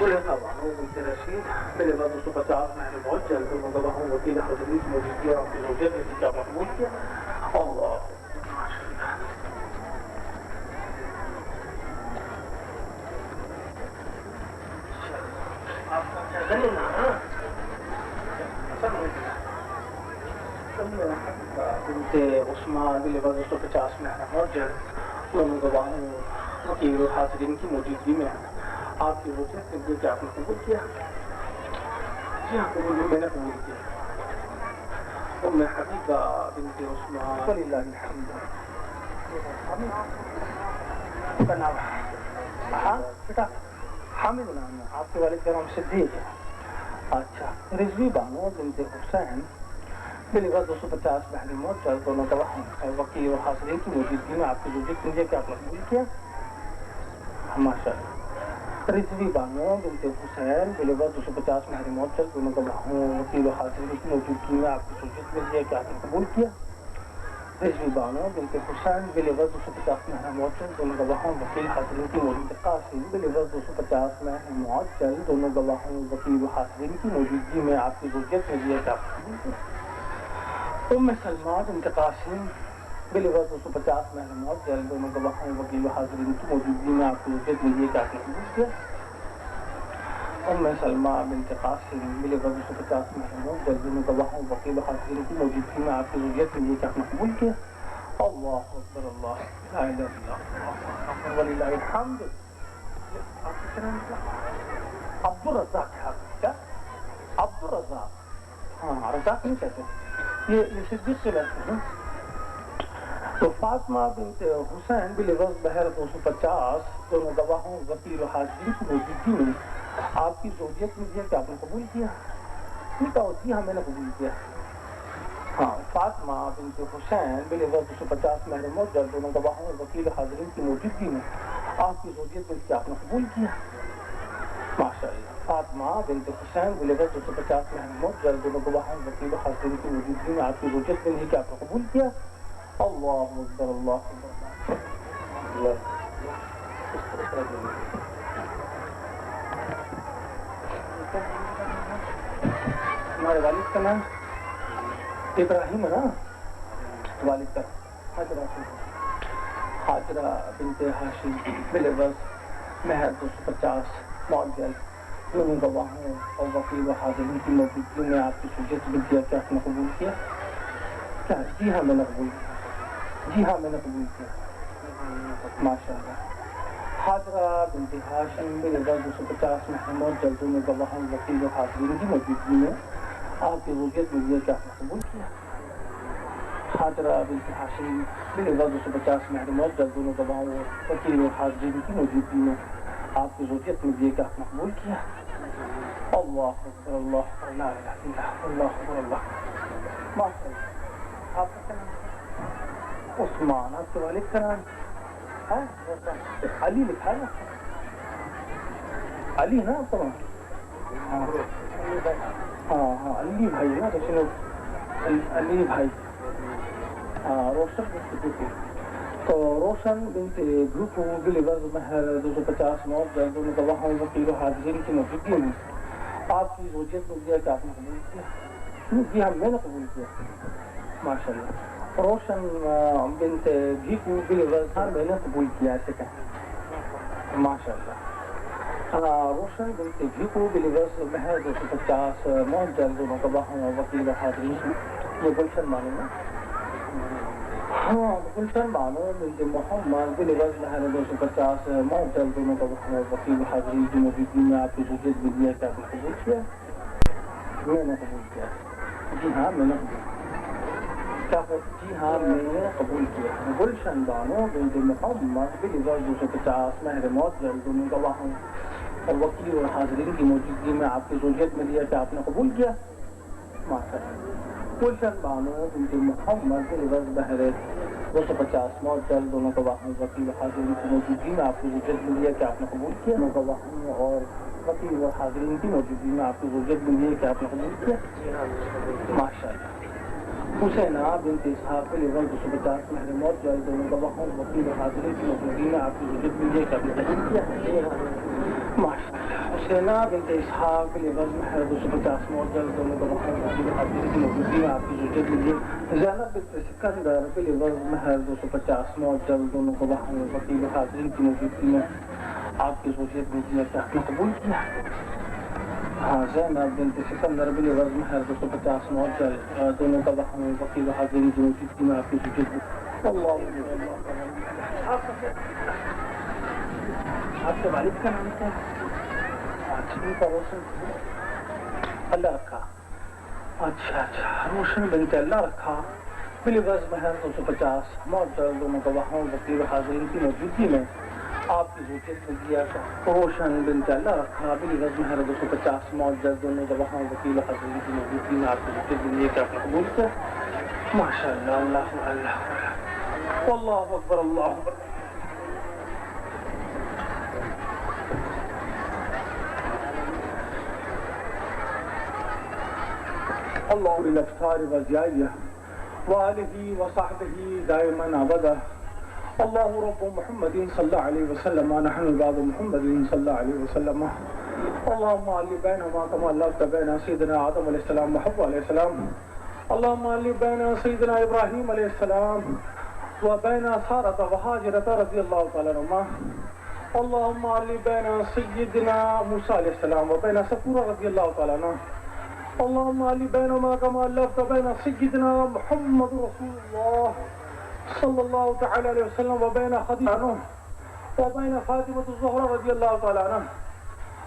سلحفہ بانو بنت رشید بلبا 250 مہر موت جلد دونوں گواہوں وکیل حضرت کی موجودگی اور آپ کی زوجیت نے کیا مقبول کیا اللہ آپ کا کیا کرنا بنت عثمان بلبا 250 مہر موت جلد دونوں گواہوں وکیل اور حاضرین کی موجودگی میں آپ کی زوجیت نے کیا آپ نے قبول کیا جی ہاں قبول میں نے قبول کیا ام حبیبہ بنت عثمان وللہ الحمد کا نام ہاں بیٹا حامد نام ہے آپ کے والد کا نام صدیق ہے اچھا رضوی بانو بنت حسین بلبا 250 مہر موت جلد دونوں گواہوں اور وکیل اور حاضرین کی موجودگی میں آپ کی زوجیت نے کیا آپ نے قبول کیا ماشاء اللہ رضوی بانو بنت حسین بلبا 250 مہر موت جلد دونوں گواہوں وکیل و حاضرین کی موجودگی میں آپ کی زوجیت مل ہے کہ آپ نے قبول کیا رضوی بانو بنت حسین بلبا 250 مہر موت جلد دونوں گواہوں وکیل حاضرین کی موجودگی قاسم بلبا 250 مہر موت جلد دونوں گواہوں وکیل و حاضرین کی موجودگی میں آپ کی زوجیت مل ہے کہ آپ نے قبول کیا ام سلمہ بنت قاسم بلبا 250 مہر موت جلد دونوں گواہوں وکیل و حاضرین کی موجودگی میں آپ کی زوجیت ملی کہ آپ نے قبول کیا ام سلمہ بنت قاسم بلبا 250 مہر موت جلد دونوں گواہوں وکیل و حاضرین کی موجودگی میں آپ کی زوجیت ملی کہ آپ نے قبول کیا اللہ اکبر اللہ لا الہ الا اللہ وللہ الحمد آپ کا نام کیا عبد الرزاق ہے آپ کیا عبد الرزاق ہاں رزاق نہیں کہتے یہ صدیق سے لگتے ہیں تو فاطمہ بنت حسین بلبا بہر 250 دونوں گواہوں وکیل و حاضرین کی موجودگی میں آپ کی زوجیت ملی ہے کہ آپ نے قبول کیا ٹھیک ہے جی ہاں میں نے قبول کیا ہاں فاطمہ بنت حسین بلبا 250 مہر موت جلد دونوں گواہوں وکیل و حاضرین کی موجودگی میں آپ کی زوجیت ملی کہ آپ نے قبول کیا ماشاء اللہ فاطمہ بنت حسین بلبا 250 مہر موت جلد دونوں گواہوں وکیل و حاضرین کی موجودگی میں آپ کی زوجیت ملی کہ آپ نے قبول کیا اللہ اکبر اللہ اکبر ہمارے والد کا نام ابراہیم ہے نا والد کا حاجرہ بنت ہاشم بلبا مہر 250 موت جلد دونوں گواہوں اور وکیل و حاضرین کی موجودگی میں آپ کی زوجیت مل کیا کہ آپ نے قبول کیا کیا جی ہاں میں نے قبول کیا جی ہاں میں نے قبول کیا ماشاء اللہ حاجرہ بنت ہاشم بلبا 250 مہر موت جلد دونوں گواہوں وکیل و حاضرین کی موجودگی میں آپ کی زوجیت ملی ہے کہ آپ نے قبول کیا حاجرہ بنت ہاشم بلبا 250 مہر موت جلد دونوں گواہوں وکیل و حاضرین کی موجودگی میں آپ کی زوجیت ملی ہے کہ آپ نے قبول کیا اللہ اکبر اللہ اکبر لا الہ الا اللہ اکبر اللہ ماشاء اللہ آپ کا کیا نام ہے عثمان آپ کے والد کا نام ہے علی لکھا ہے نا علی نا آپ کا نام ہاں ہاں علی بھائی نا علی بھائی ہاں روشن تو روشن بنت بھوکو بلبا مہر 250 موت جلد دونوں گواہوں وکیل و حاضرین کی موجودگی میں آپ کی زوجیت مل گیا کہ آپ نے قبول کیا جی ہاں میں نے قبول کیا ماشاء اللہ روشن بنت بھیکو بلبا میں نے قبول کیا ایسے کہیں ماشاء اللہ روشن بنت بھیکو بلبا مہر 250 موت جلد دونوں گواہوں وکیل و حاضرین کی یہ گلشن معلوم ہے ہاں گلشن بانو بنت محمد بلبا مہر 250 موت جلد دونوں گواہوں وکیل و حاضرین کی موجودگی میں آپ کی زوجیت ملی ہے کہ آپ نے قبول کیا میں نے قبول کیا جی ہاں میں نے قبول جی ہاں میں نے قبول کیا گلشن بانو بنت محمد بلبا 250 مہر موت جلد دونوں گواہوں اور وکیل اور حاضرین کی موجودگی میں آپ کی زوجیت ملی ہے کہ آپ نے قبول کیا ماشاء اللہ گلشن بانو بنت محمد بلبا مہر 250 موت جلد دونوں گواہوں وکیل اور حاضرین کی موجودگی میں آپ کی زوجیت ملی ہے کہ آپ نے قبول کیا گواہوں اور وکیل اور حاضرین کی موجودگی میں آپ کی زوجیت ملی ہے کہ آپ نے قبول کیا ماشاء اللہ حسینہ بنت اسحاق بلبا 250 مہر موت جلد دونوں گواہوں وکیل اور حاضرین کی موجودگی میں آپ کی زوجیت ملی ہے کہ آپ نے قبول کیا ماشاء اللہ حسینہ بنت اسحاق بن بزم ہے 250 معجز دونوں کا مخالف کی حدیث کی موجودگی میں آپ کی زوجت لیجیے زینب بنت سکندر بن بزم ہے 250 معجز دونوں کا وکیل حاضرین کی موجودگی میں آپ کی زوجت لیجیے کہ آپ نے قبول کیا ہاں زینب بنت سکندر بن بزم ہے 250 معجز دونوں کا وکیل حاضرین کی موجودگی میں آپ کی زوجت اللہ آپ کے والد کا نام کیا ہے؟ کا روشن اللہ رکھا اچھا روشن بنت اللہ رکھا بلی بز محر 250 معجز دونوں گواہوں وکیل حاضرین کی موجودگی میں آپ کی زوجت میں دیا روشن بنت اللہ رکھا بلی بز محر 250 معجز دونوں گواہوں وکیل حاضرین کی موجودگی میں آپ کی زوجت میں دیا کہ آپ نے قبول کیا ماشاء اللہ اللہ اللہ اللہ اکبر اللہ اکبر الله للأفكار والزيايا وآله وصحبه دائما أبدا الله رب محمد صلى الله عليه وسلم ونحن بعد محمد صلى الله عليه وسلم اللهم علي بينهما كما ألفت بين سيدنا آدم عليه السلام وحواء عليه السلام اللهم علي بين سيدنا إبراهيم عليه السلام وبين سارة وهاجرة رضي الله تعالى عنهما اللهم علي بين سيدنا موسى عليه السلام وبين سفورة رضي الله تعالى عنه اللهم علي بينهما كما ألفت بين سيدنا محمد رسول الله صلى الله تعالى عليه وسلم وبين خديجة وبين فاطمة الزهراء رضي الله تعالى عنها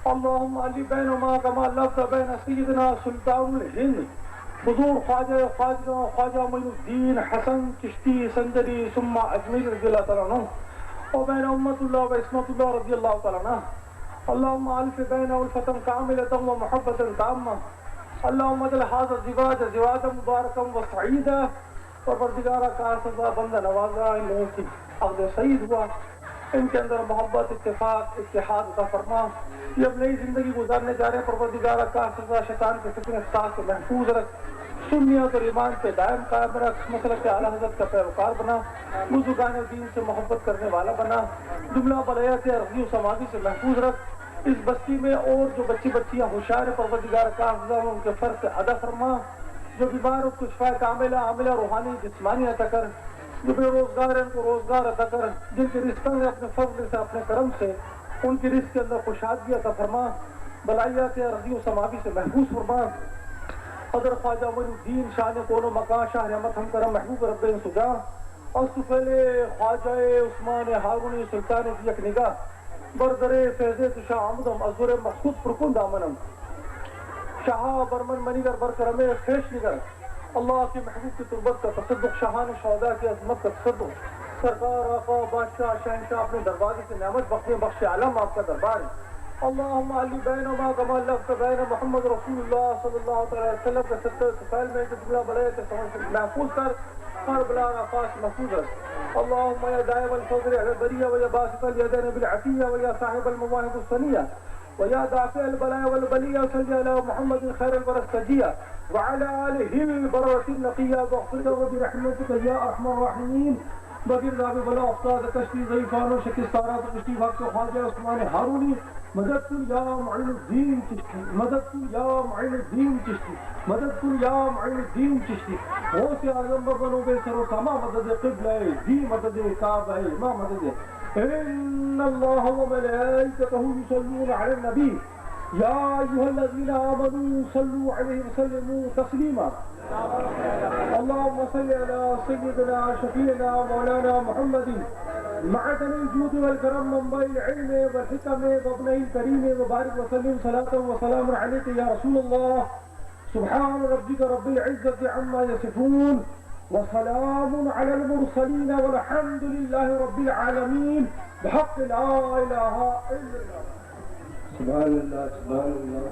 اللهم علي بينهما كما ألفت بين سيدنا سلطان الهند حضور خواجہ معین الدین حسن چشتی سندری ثم اجمیر رضی اللہ تعالیٰ عنہ وبين أمة الله وعصمة الله رضي الله تعالى عنها اللهم ألف بين ألفة كاملة ومحبة تامة اللهم اجعل هذا الزواج زواجا مباركا وسعيدا پروردگارا کا سزا بندہ نوازا ان لوگوں کی عقد سعید ہوا ان کے اندر محبت اتفاق اتحاد عطا فرما یہ اب نئی زندگی گزارنے جا رہے ہیں پروردگارا کا سزا شیطان کے فتنے فساد سے محفوظ رکھ سنیت اور ایمان پہ دائم قائم رکھ مسلک اعلیٰ حضرت کا پیروکار بنا بزرگان دین سے محبت کرنے والا بنا جملہ بلیات ارضی و سماجی سے محفوظ رکھ اس بستی میں اور جو بچیاں ہوشیار پروردگار کا ان کے فرض سے ادا فرما جو بیمار اس کو شفا کاملہ عاملہ روحانی جسمانی عطا کر جو بے روزگار ہیں ان کو روزگار عطا کر جن کے رزق میں اپنے فضل سے اپنے کرم سے ان کی رزق کے اندر خوشادگی عطا فرما بلائیات ارضی و سماوی سے محفوظ فرما حضرت خواجہ معین الدین شان کون و مکان شاہ رحمت ہم کرم محبوب رب سجا اور سفیل خواجہ عثمان ہارونی سلطان یک نگاہ بردرے فیضے تشاہ آمدم ازور مقصود پرکن دامنم شاہ برمن منیگر برکرم خیش نگر اللہ کے محبوب کی تربت کا تصدق شاہان شہداء کی عظمت کا تصدق سرکار آقا بادشاہ شہنشاہ اپنے دروازے سے نعمت بخش عالم آپ کا دربار ہے اللہم علی بینما کما لفظ بین محمد رسول اللہ صلی اللہ علیہ وسلم کے ستر سفیل میں جملہ بلیت سمجھ محفوظ کر ہر بلا رفاس محفوظ ہے اللهم يا دائم الفضل على البرية ويا باسط اليدين بالعطية ويا صاحب المواهب الصنية ويا دافع البلاء والبلية صل على محمد خير البرستجية وعلى آله البررة النقية واغفر له برحمتك يا أرحم الراحمين بغیر ذاب بلا افتاد کشتی ضعیفان و شکستارات و کشتی وقت خواجہ عثمان ہارونی مدد کن یا معین الدین چشتی مدد کن یا معین الدین چشتی مدد کن یا معین الدین چشتی غوث اعظم بنو بے سر و سما مدد قبلہ دی مدد کعبہ ما مدد ان اللہ و ملائکتہ یصلون علی النبی یا ایها الذین آمنوا صلوا علیہ وسلموا تسلیما اللهم صل على سيدنا شفيعنا مولانا محمد معدن الجود والكرم منبع العلم والحكم وابنه الكريم وبارك وسلم صلاة وسلام عليك يا رسول الله سبحان ربك رب العزة عما يصفون وسلام على المرسلين والحمد لله رب العالمين بحق لا إله إلا الله سبحان الله سبحان الله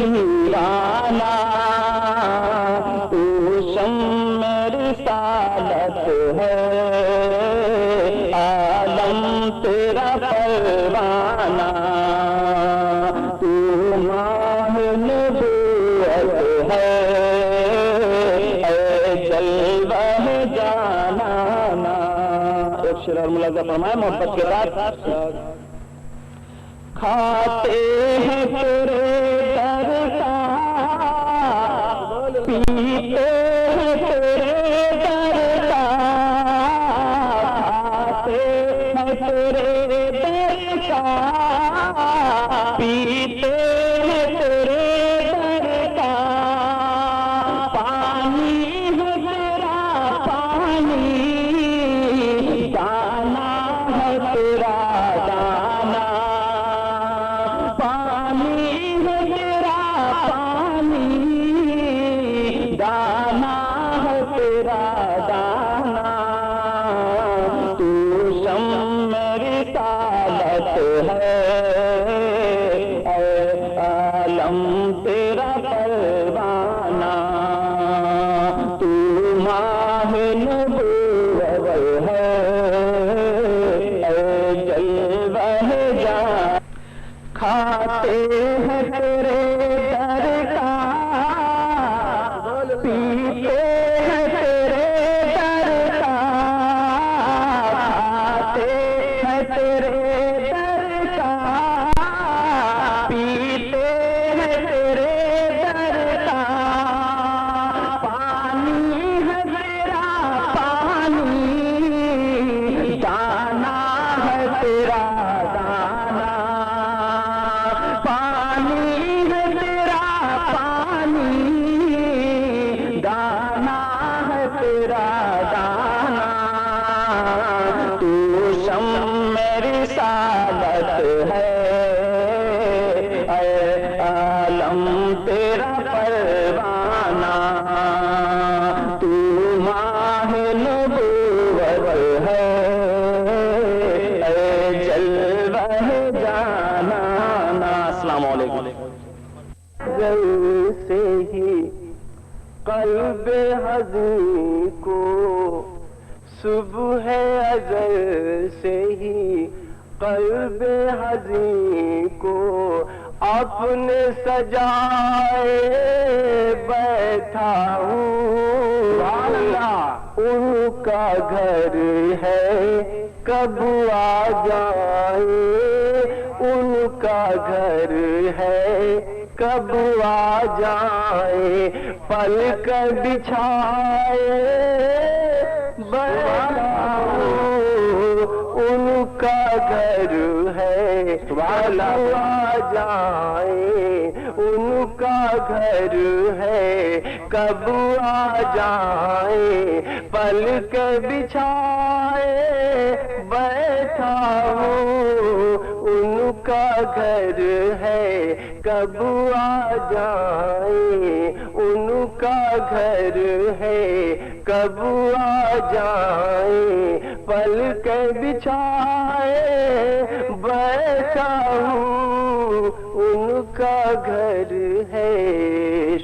دیوانہ تو شمع رسالت ہے عالم تیرا پروانہ تو ماہ نبوت ہے اے جلوہ جانانا. ایک شعر اور ملاحظہ فرمائے محبت کے بعد. کھاتے ہیں تیرے در کا پیتے ہیں تیرے در کا کھاتے ہیں تیرے در کا پیتے ہیں تیرے در کا پانی ہے تیرا پانی دانا ہے تیرا دانا پانی ہے تیرا پانی دانا ہے تیرا دانا تو شمع رسالت ہے اے عالم تیرا پروانہ تو ماہ نبوت ہے اے جلوہ جان. کھاتے ہیں تیرے در کا پیتے ہیں تیرے در کا کھاتے ہیں تیرے در کا پیتے ہیں تیرے در کا پانی ہے تیرا پانی دانا ہے تیرا دانا پانی ہے تیرا پانی دانا ہے تیرا دانا تو شمع رسالت ہے اے عالم تیرا پروانہ تو ماہ نبوت ہے اے جلوہ جانانا. السلام علیکم. جیسے ہی قلب حزین کو صبح ازل سے ہی قلب حزین کو اپنے سجائے بیٹھا ہوں. ان کا گھر ہے کب آ جائے ان کا گھر ہے کب آ جائے پلک بچھائے بیٹھا ہوں. ان کا گھر ہے کب آ جائے ان کا گھر ہے کب آ جائے پلک بچھائے بیٹھا ہوں. ان کا گھر ہے کب آ جائے ان کا گھر ہے کب آ جائے پلک بچھائے بیٹھا ہوں. ان کا گھر ہے.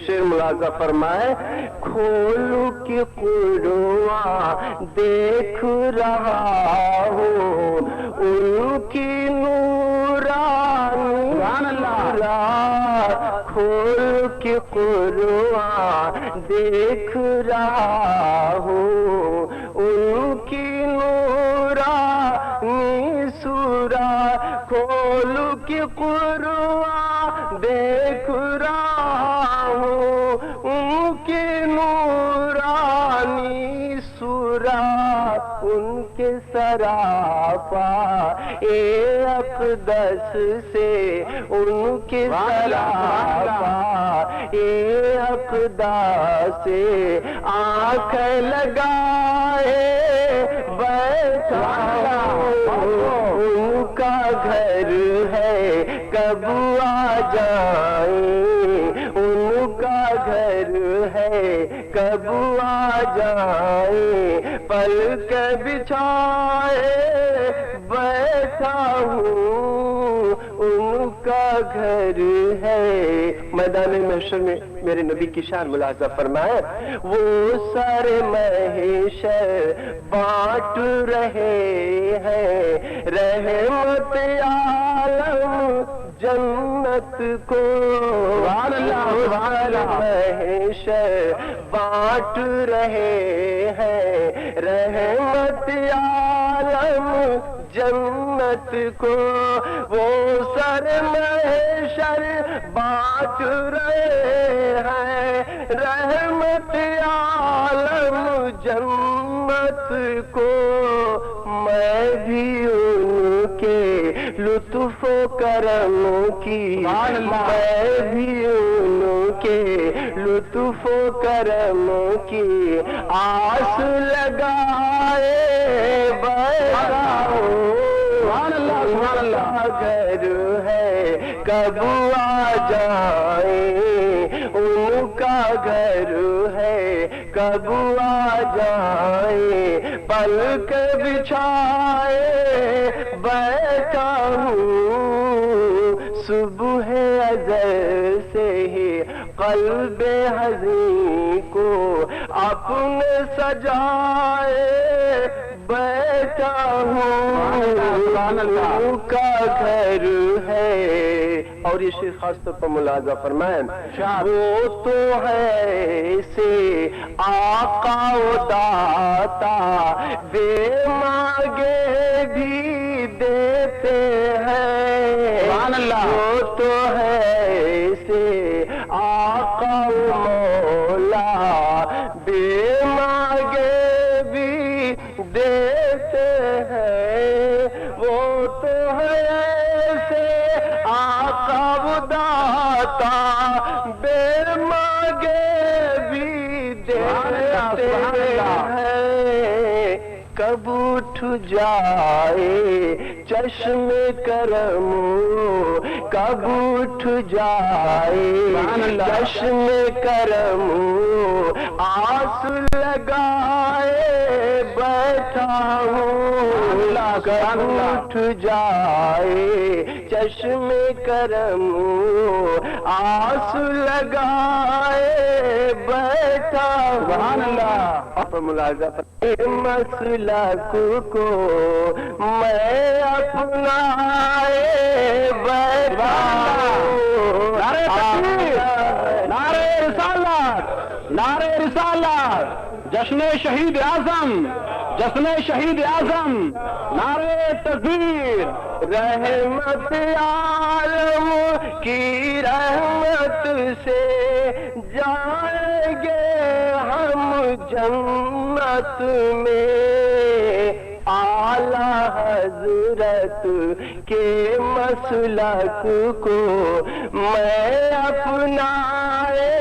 شعر ملاحظہ فرمائے. کھولو کہ قرآن دیکھ رہا ہوں ان کی نورانی رات کھول کے قرآن دیکھ رہا ہوں ان کی نورانی صورت کھول کے قرآن دیکھ رہا ہوں ان کی نورانی صورت ان کے سراپا اے اقدس سے ان کے سراپا اے اقدس سے آنکھ لگائے بیٹھا ان کا گھر ہے کب آ جائے ان کا گھر ہے کب آ جائے پلک بچھائے بیٹھا ہوں ان کا گھر ہے. میدان محشر میں میرے نبی کی شان ملاحظہ فرمائے. وہ سارے محشر بانٹ رہے ہیں رحمت عالم جنت کو. محشر بانٹ رہے ہیں رحمت عالم جنت کو. وہ سر محشر بانٹ رہے ہیں رحمت عالم جنت کو. میں بھی ان کے لطف و کرم کی میں بھی ان کے لطف و کرم کی آس لگائے بیٹھا ہوں. گھر ہے کب آ جائیں ان کا گھر ہے کب آ جائیں پلک بچھائے بیٹھا ہوں. صبح ازل سے ہی قلب حزین کو اپنے سجائے بیٹھا ہوں. کا گھر ہے. اور یہ شیخ خاص طور پر ملاحظہ فرمائیں. وہ تو ہے سے آقا و داتا بے مانگے بھی دیتے ہیں. وہ تو ہے سے آقا و مولا بے مانگے بھی دیتے ہیں. وہ تو ہے سے آقا و داتا بے مانگے بھی دیتے ہیں. کب اٹھ جائے چشم کرم کب اٹھ جائے چشم کرم آس لگائے بیٹھا ہوں. کب اٹھ جائے چشم کرم آس لگائے بیٹھا ہوں. ملاحظہ مسلک کو میں اپنائے بیٹھا ہوں. نعرہ رسالت نعرہ رسالت جشن شہید اعظم جشن شہید اعظم نعرہ تکبیر. رحمت عالم کی رحمت سے جائیں گے ہم جنت میں. اعلی حضرت کے مسلک کو میں اپنائے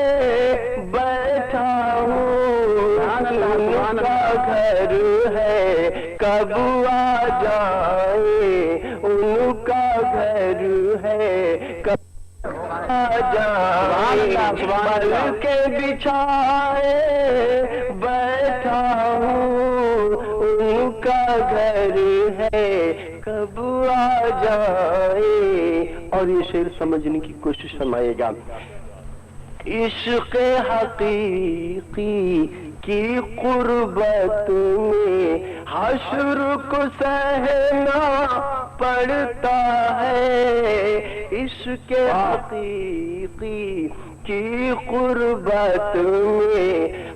بیٹھا ہوں. ان کا گھر ہے کب آ جائیں ان کا گھر ہے کب آ جائیں پل کے بچھائے بیٹھا ہوں. ان کا گھر ہے کب آ جائیں. اور یہ شعر سمجھنے کی کوشش فرمائیے گا. عشق حقیقی کی قربت میں حشر کو سہنا پڑتا ہے. عشق حقیقی کی قربت میں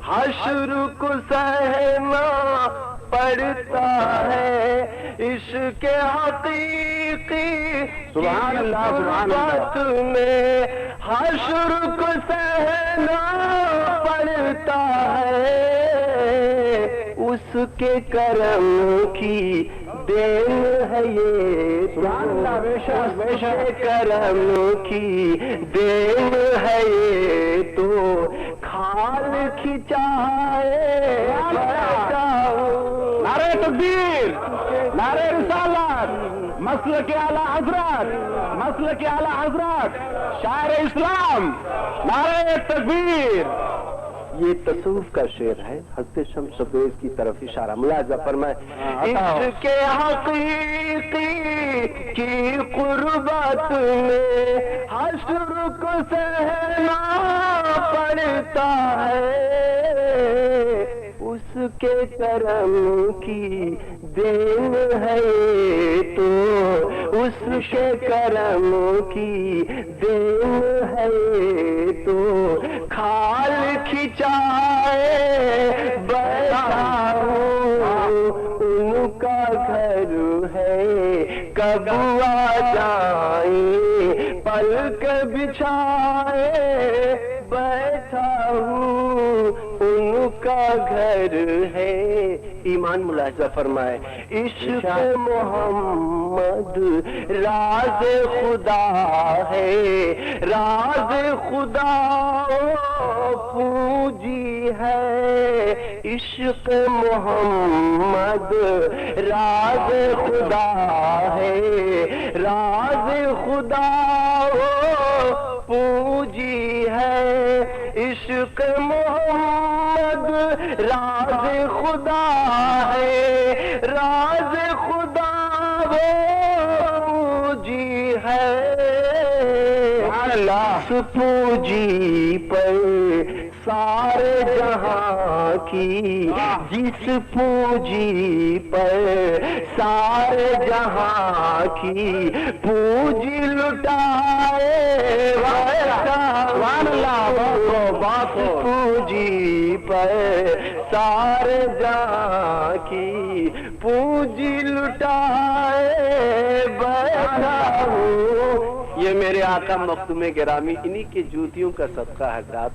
حشر کو سہنا پڑتا ہے. عشق حقیقی سبحان اللہ سبحان قربت میں حشر کو سہنا پڑتا ہے. اس کے کرم کی دین ہے یہ اس کے کرم کی دین ہے یہ تو کھال کھچائے. نعرہ تکبیر نعرہ رسالت مسلک اعلی حضرت مسلک اعلی حضرت شاعر اسلام نعرہ تکبیر. یہ تصوف کا شعر ہے، حضرت شمس تبریز کی طرف اشارہ، ملاحظہ فرمائے، عشق حقیقی کی قربت میں حشر کو سہنا پڑتا ہے، اس کے کرم کی دین ہے تو، اس کے کرم کی دین ہے تو، کھال کھچائے بیٹھا ہوں، ان کا گھر ہے کب آ جائیں، پلک بچھائے بیٹھا ہوں، ان کا گھر ہے۔ ایمان ملاحظہ فرمائے، عشق محمد راز خدا ہے، راز خدا پوجی ہے، عشق محمد راز خدا ہے، راز خدا پوجی ہے، عشق محمد راز خدا ہے، راز خدا پوجی ہے، اس پوجی پر سارے جہاں کی، جس پوجی پر سارے جہاں کی پوجی لٹائے پوجی پر سارے جہاں کی پوجی لٹائے بیٹھا ہوں۔ یہ میرے آقا مخدوم گرامی انہی کے جوتیوں کا صدقہ حضرات،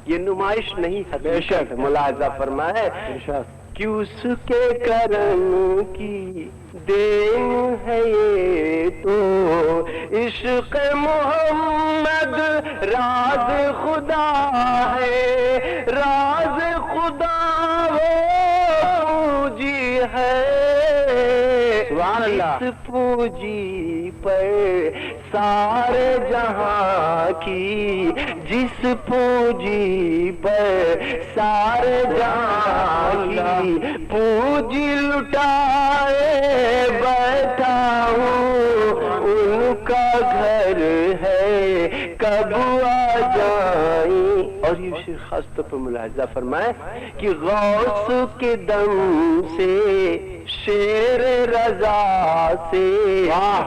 یہ نمائش نہیں حقیقت، ملاحظہ فرمائے کہ اس کے کرم کی دین ہے یہ تو، عشق محمد راز خدا ہے، راز خدا پوجی ہے، اس پوجی پر سارے جہاں کی، جس پوجی پر سارے جہاں کی پوجی لٹائے بیٹھا ہوں، ان کا گھر ہے کب آ جائیں۔ اور یہ شعر خاص طور پر ملاحظہ فرمائے کہ غوث کے دم سے شیر رضا سے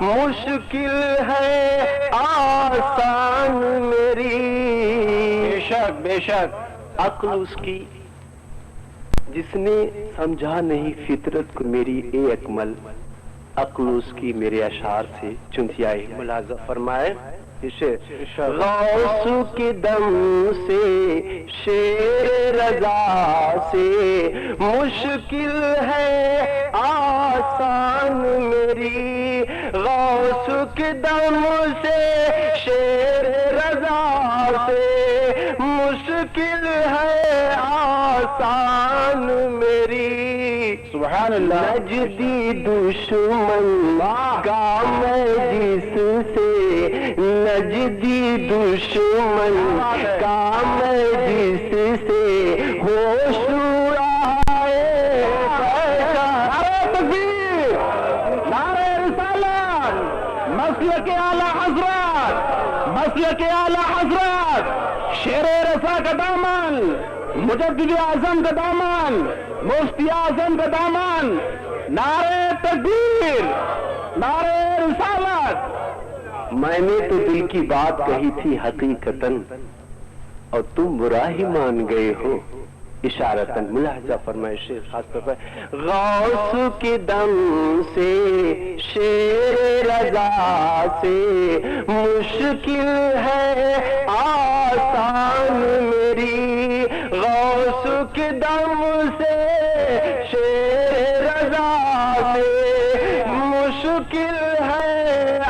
مشکل ہے آسان میری، بے شک بے شک، عقل اس کی جس نے سمجھا نہیں فطرت کو میری اے اکمل، عقل اس کی میرے اشعار سے چنتیائی، ملاحظہ فرمائے، غوث کے دم سے شیر رضا سے مشکل ہے آسان میری، غوث کے دم سے شیر رضا سے مشکل ہے آسان میری، سبحان اللہ، نجدی دشمن کا میں جس سے، نجدی دشمن کا میں جس سے ہوش اڑائے، نعرہ تکبیر، نعرہ رسالت، مسلک اعلی حضرت، مسلک اعلی حضرت، شیر رسا کا دامن، مجدد اعظم کا دامن، مفتی اعظم کا دامن، نعرہ تکبیر، نعرہ رسالت۔ میں نے تو دل کی بات کہی تھی حقیقتاً اور تم برا ہی مان گئے ہو اشارتاً، ملاحظہ فرمائے شیر خاص طور پر، غوث کے دم سے شیر رضا سے مشکل ہے آسان میری، غوث کے دم سے شیر رضا سے مشکل ہے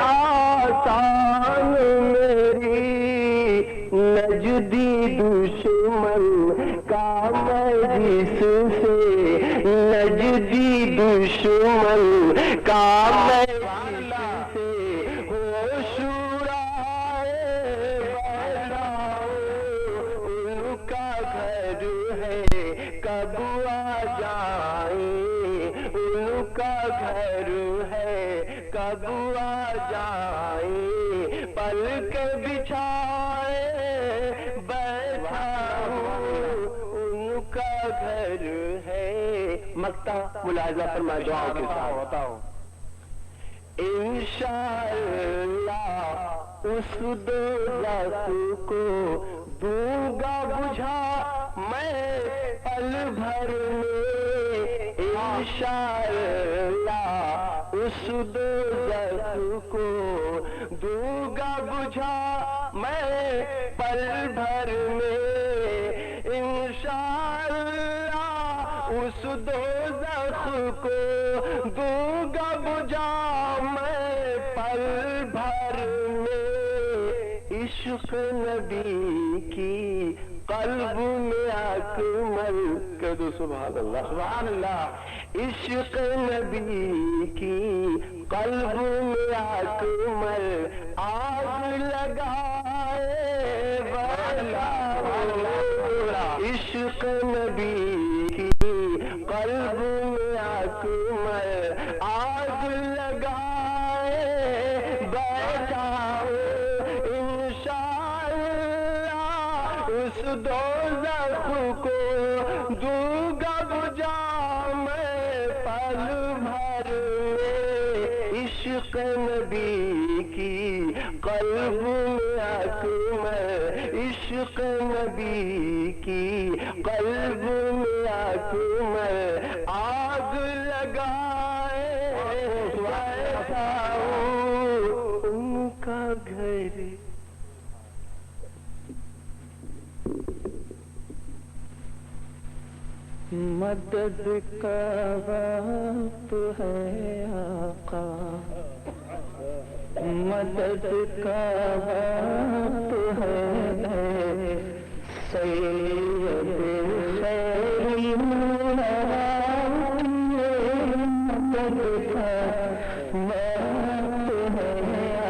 آسان میری، نجدی دشمن کا میں جس سے، نجدی دشمن کا میں جس سے ہوش اڑائے بیٹھا ہوں، ان کا گھر مکتا ملاحظہ فرمائے دعاؤں کے ساتھ بتاؤ انشاءاللہ اس دوزخ کو دوں گا بجھا میں پل بھر میں انشاءاللہ اس دوزخ کو دوں گا بجھا میں پل بھر میں انشاءاللہ اس دوزخ کو دوں گا بجھا میں پل بھر میں عشق نبی کی قلب میں اکمل کہہ دو سبحان اللہ سبحان اللہ عشق نبی کی قلب میں اکمل آگ لگائے والا عشق نبی کی قلب میں اکمل آگ لگائے بیٹھا انشاءاللہ اس دوزخ کو دوں گا بجھا میں پل بھر میں عشق نبی کی قلب میں اکمل عشق نبی کی قلب میں اکمل آگ لگائے ویسا ان کا گھر مدد کا وقت ہے آقا مدد کا وقت ہے سید خیر مدد کا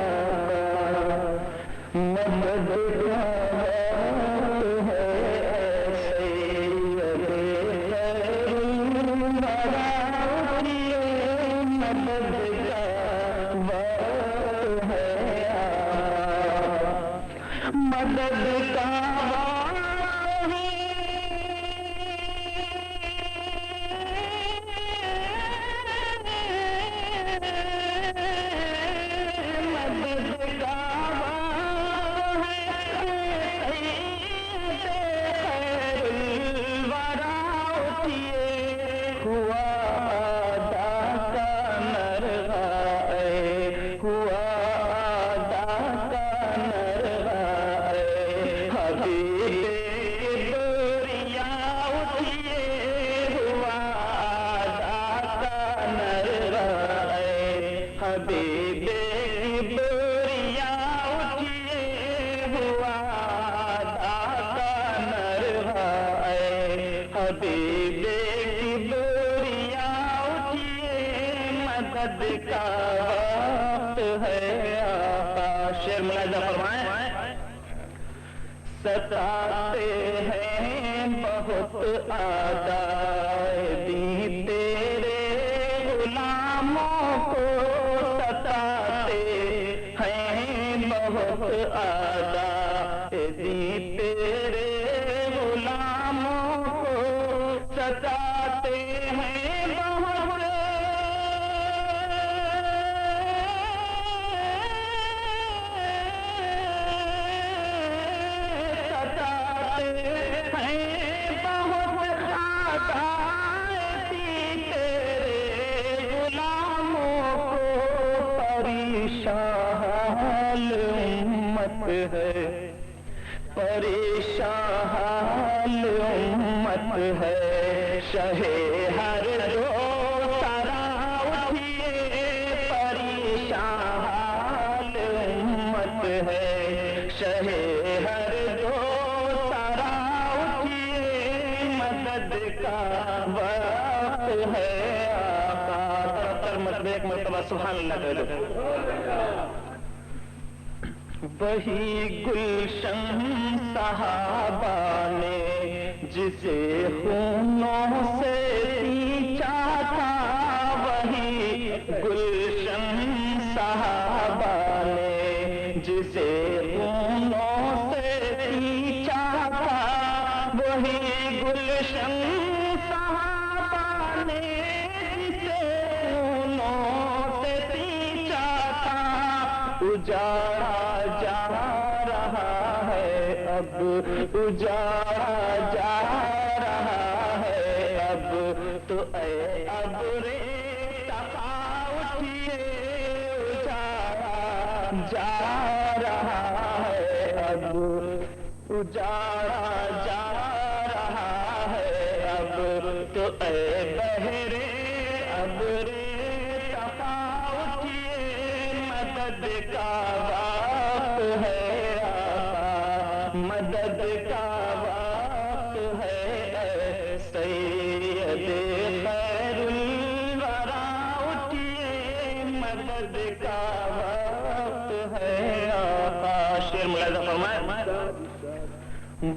وقت ہے آقا مدد کا وقت ہے ستاتے ہیں بہت آدائیں تیرے غلاموں کو ستاتے ہیں بہت آدائیں تیرے غلاموں کو ستاتے ہیں بہت پریشان حال امت ہے شہ ہر دو سرا اٹھیے پریشان حال امت ہے شہ ہر دو سرا اٹھیے مدد کا وقت ہے آقا مرتبہ ایک مرتبہ سبحان اللہ کہہ دو وہی گلشن صحابہ نے جسے خونوں سے سینچا تھا وہی گلشن صحابہ نے جسے خونوں سے سینچا تھا وہی گلشن صحابہ نے اجاڑا جا رہا ہے، اب اجاڑا جا رہا ہے، اب تو اے ابر تقا اٹھیے، اجاڑا جا رہا ہے، اب اجاڑا جا رہا ہے، اب تو اے بہرے ابر تقا اٹھیے، مدد کا وقت ہے آقا، مدد کا وقت ہے، اے سید خیر الورا اٹھیے، مدد کا وقت ہے آقا۔ شعر ملاحظہ فرمائے،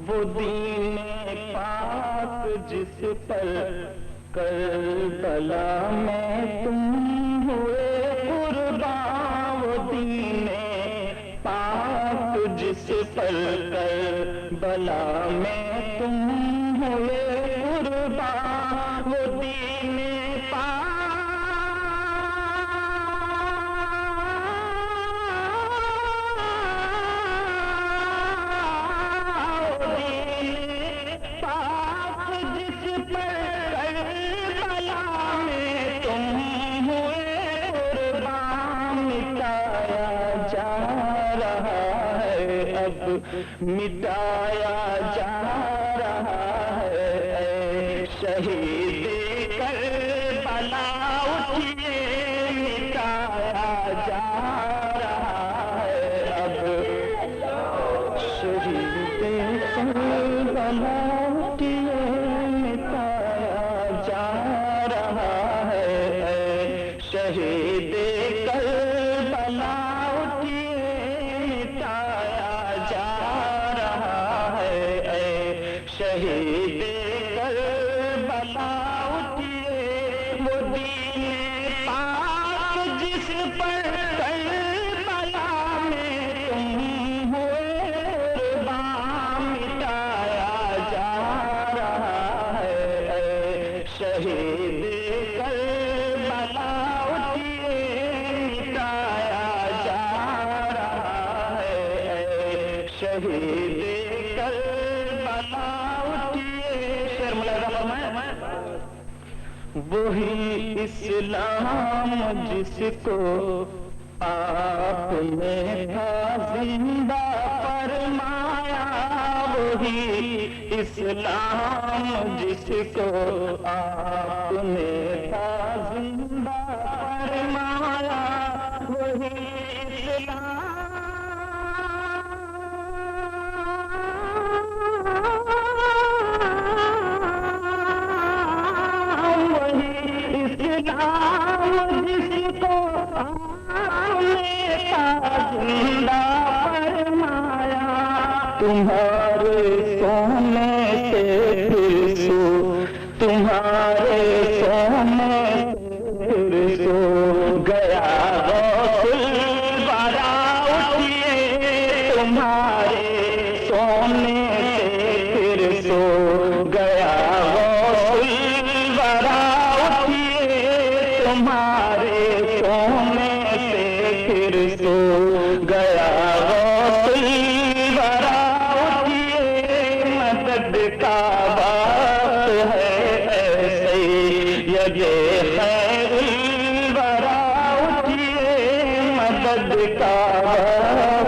وہ دین پاک جس پر کربلا میں تم ہوئے قربان، وہ دین پاک جس پر کربلا میں تم ہوئے قربان، وہ دین مٹایا جا رہا ہے، اے شہید کربلا اٹھیے، مٹایا جا رہا ہے، اب شہید کربلا اٹھیے، مٹایا جا رہا ہے، اے شہید کربلا شہید کربلا اٹھیے، وہ دین پاک جس پر کربلا میں تم ہوئے قربان، مٹایا جا رہا ہے، اے شہید کربلا اٹھیے، مٹایا جا رہا ہے، اے شہید وہی اسلام جس کو آپ نے تھا زندہ فرمایا، وہی اسلام جس کو آپ نے تھا زندہ فرمایا، وہی اسلام جس کو آپ نے زندہ فرمایا، تمہارے سونے سے پھر سو، تمہارے سونے سے پھر سو گیا غوث الورا اٹھیے، تمہارے سونے سے پھر سو گیا غوث الورا، تمہارے سونے سے پھر سو گیا غوث الورا اٹھیے، مدد کا وقت ہے، اے سید خیر الورا اٹھیے، مدد کا وقت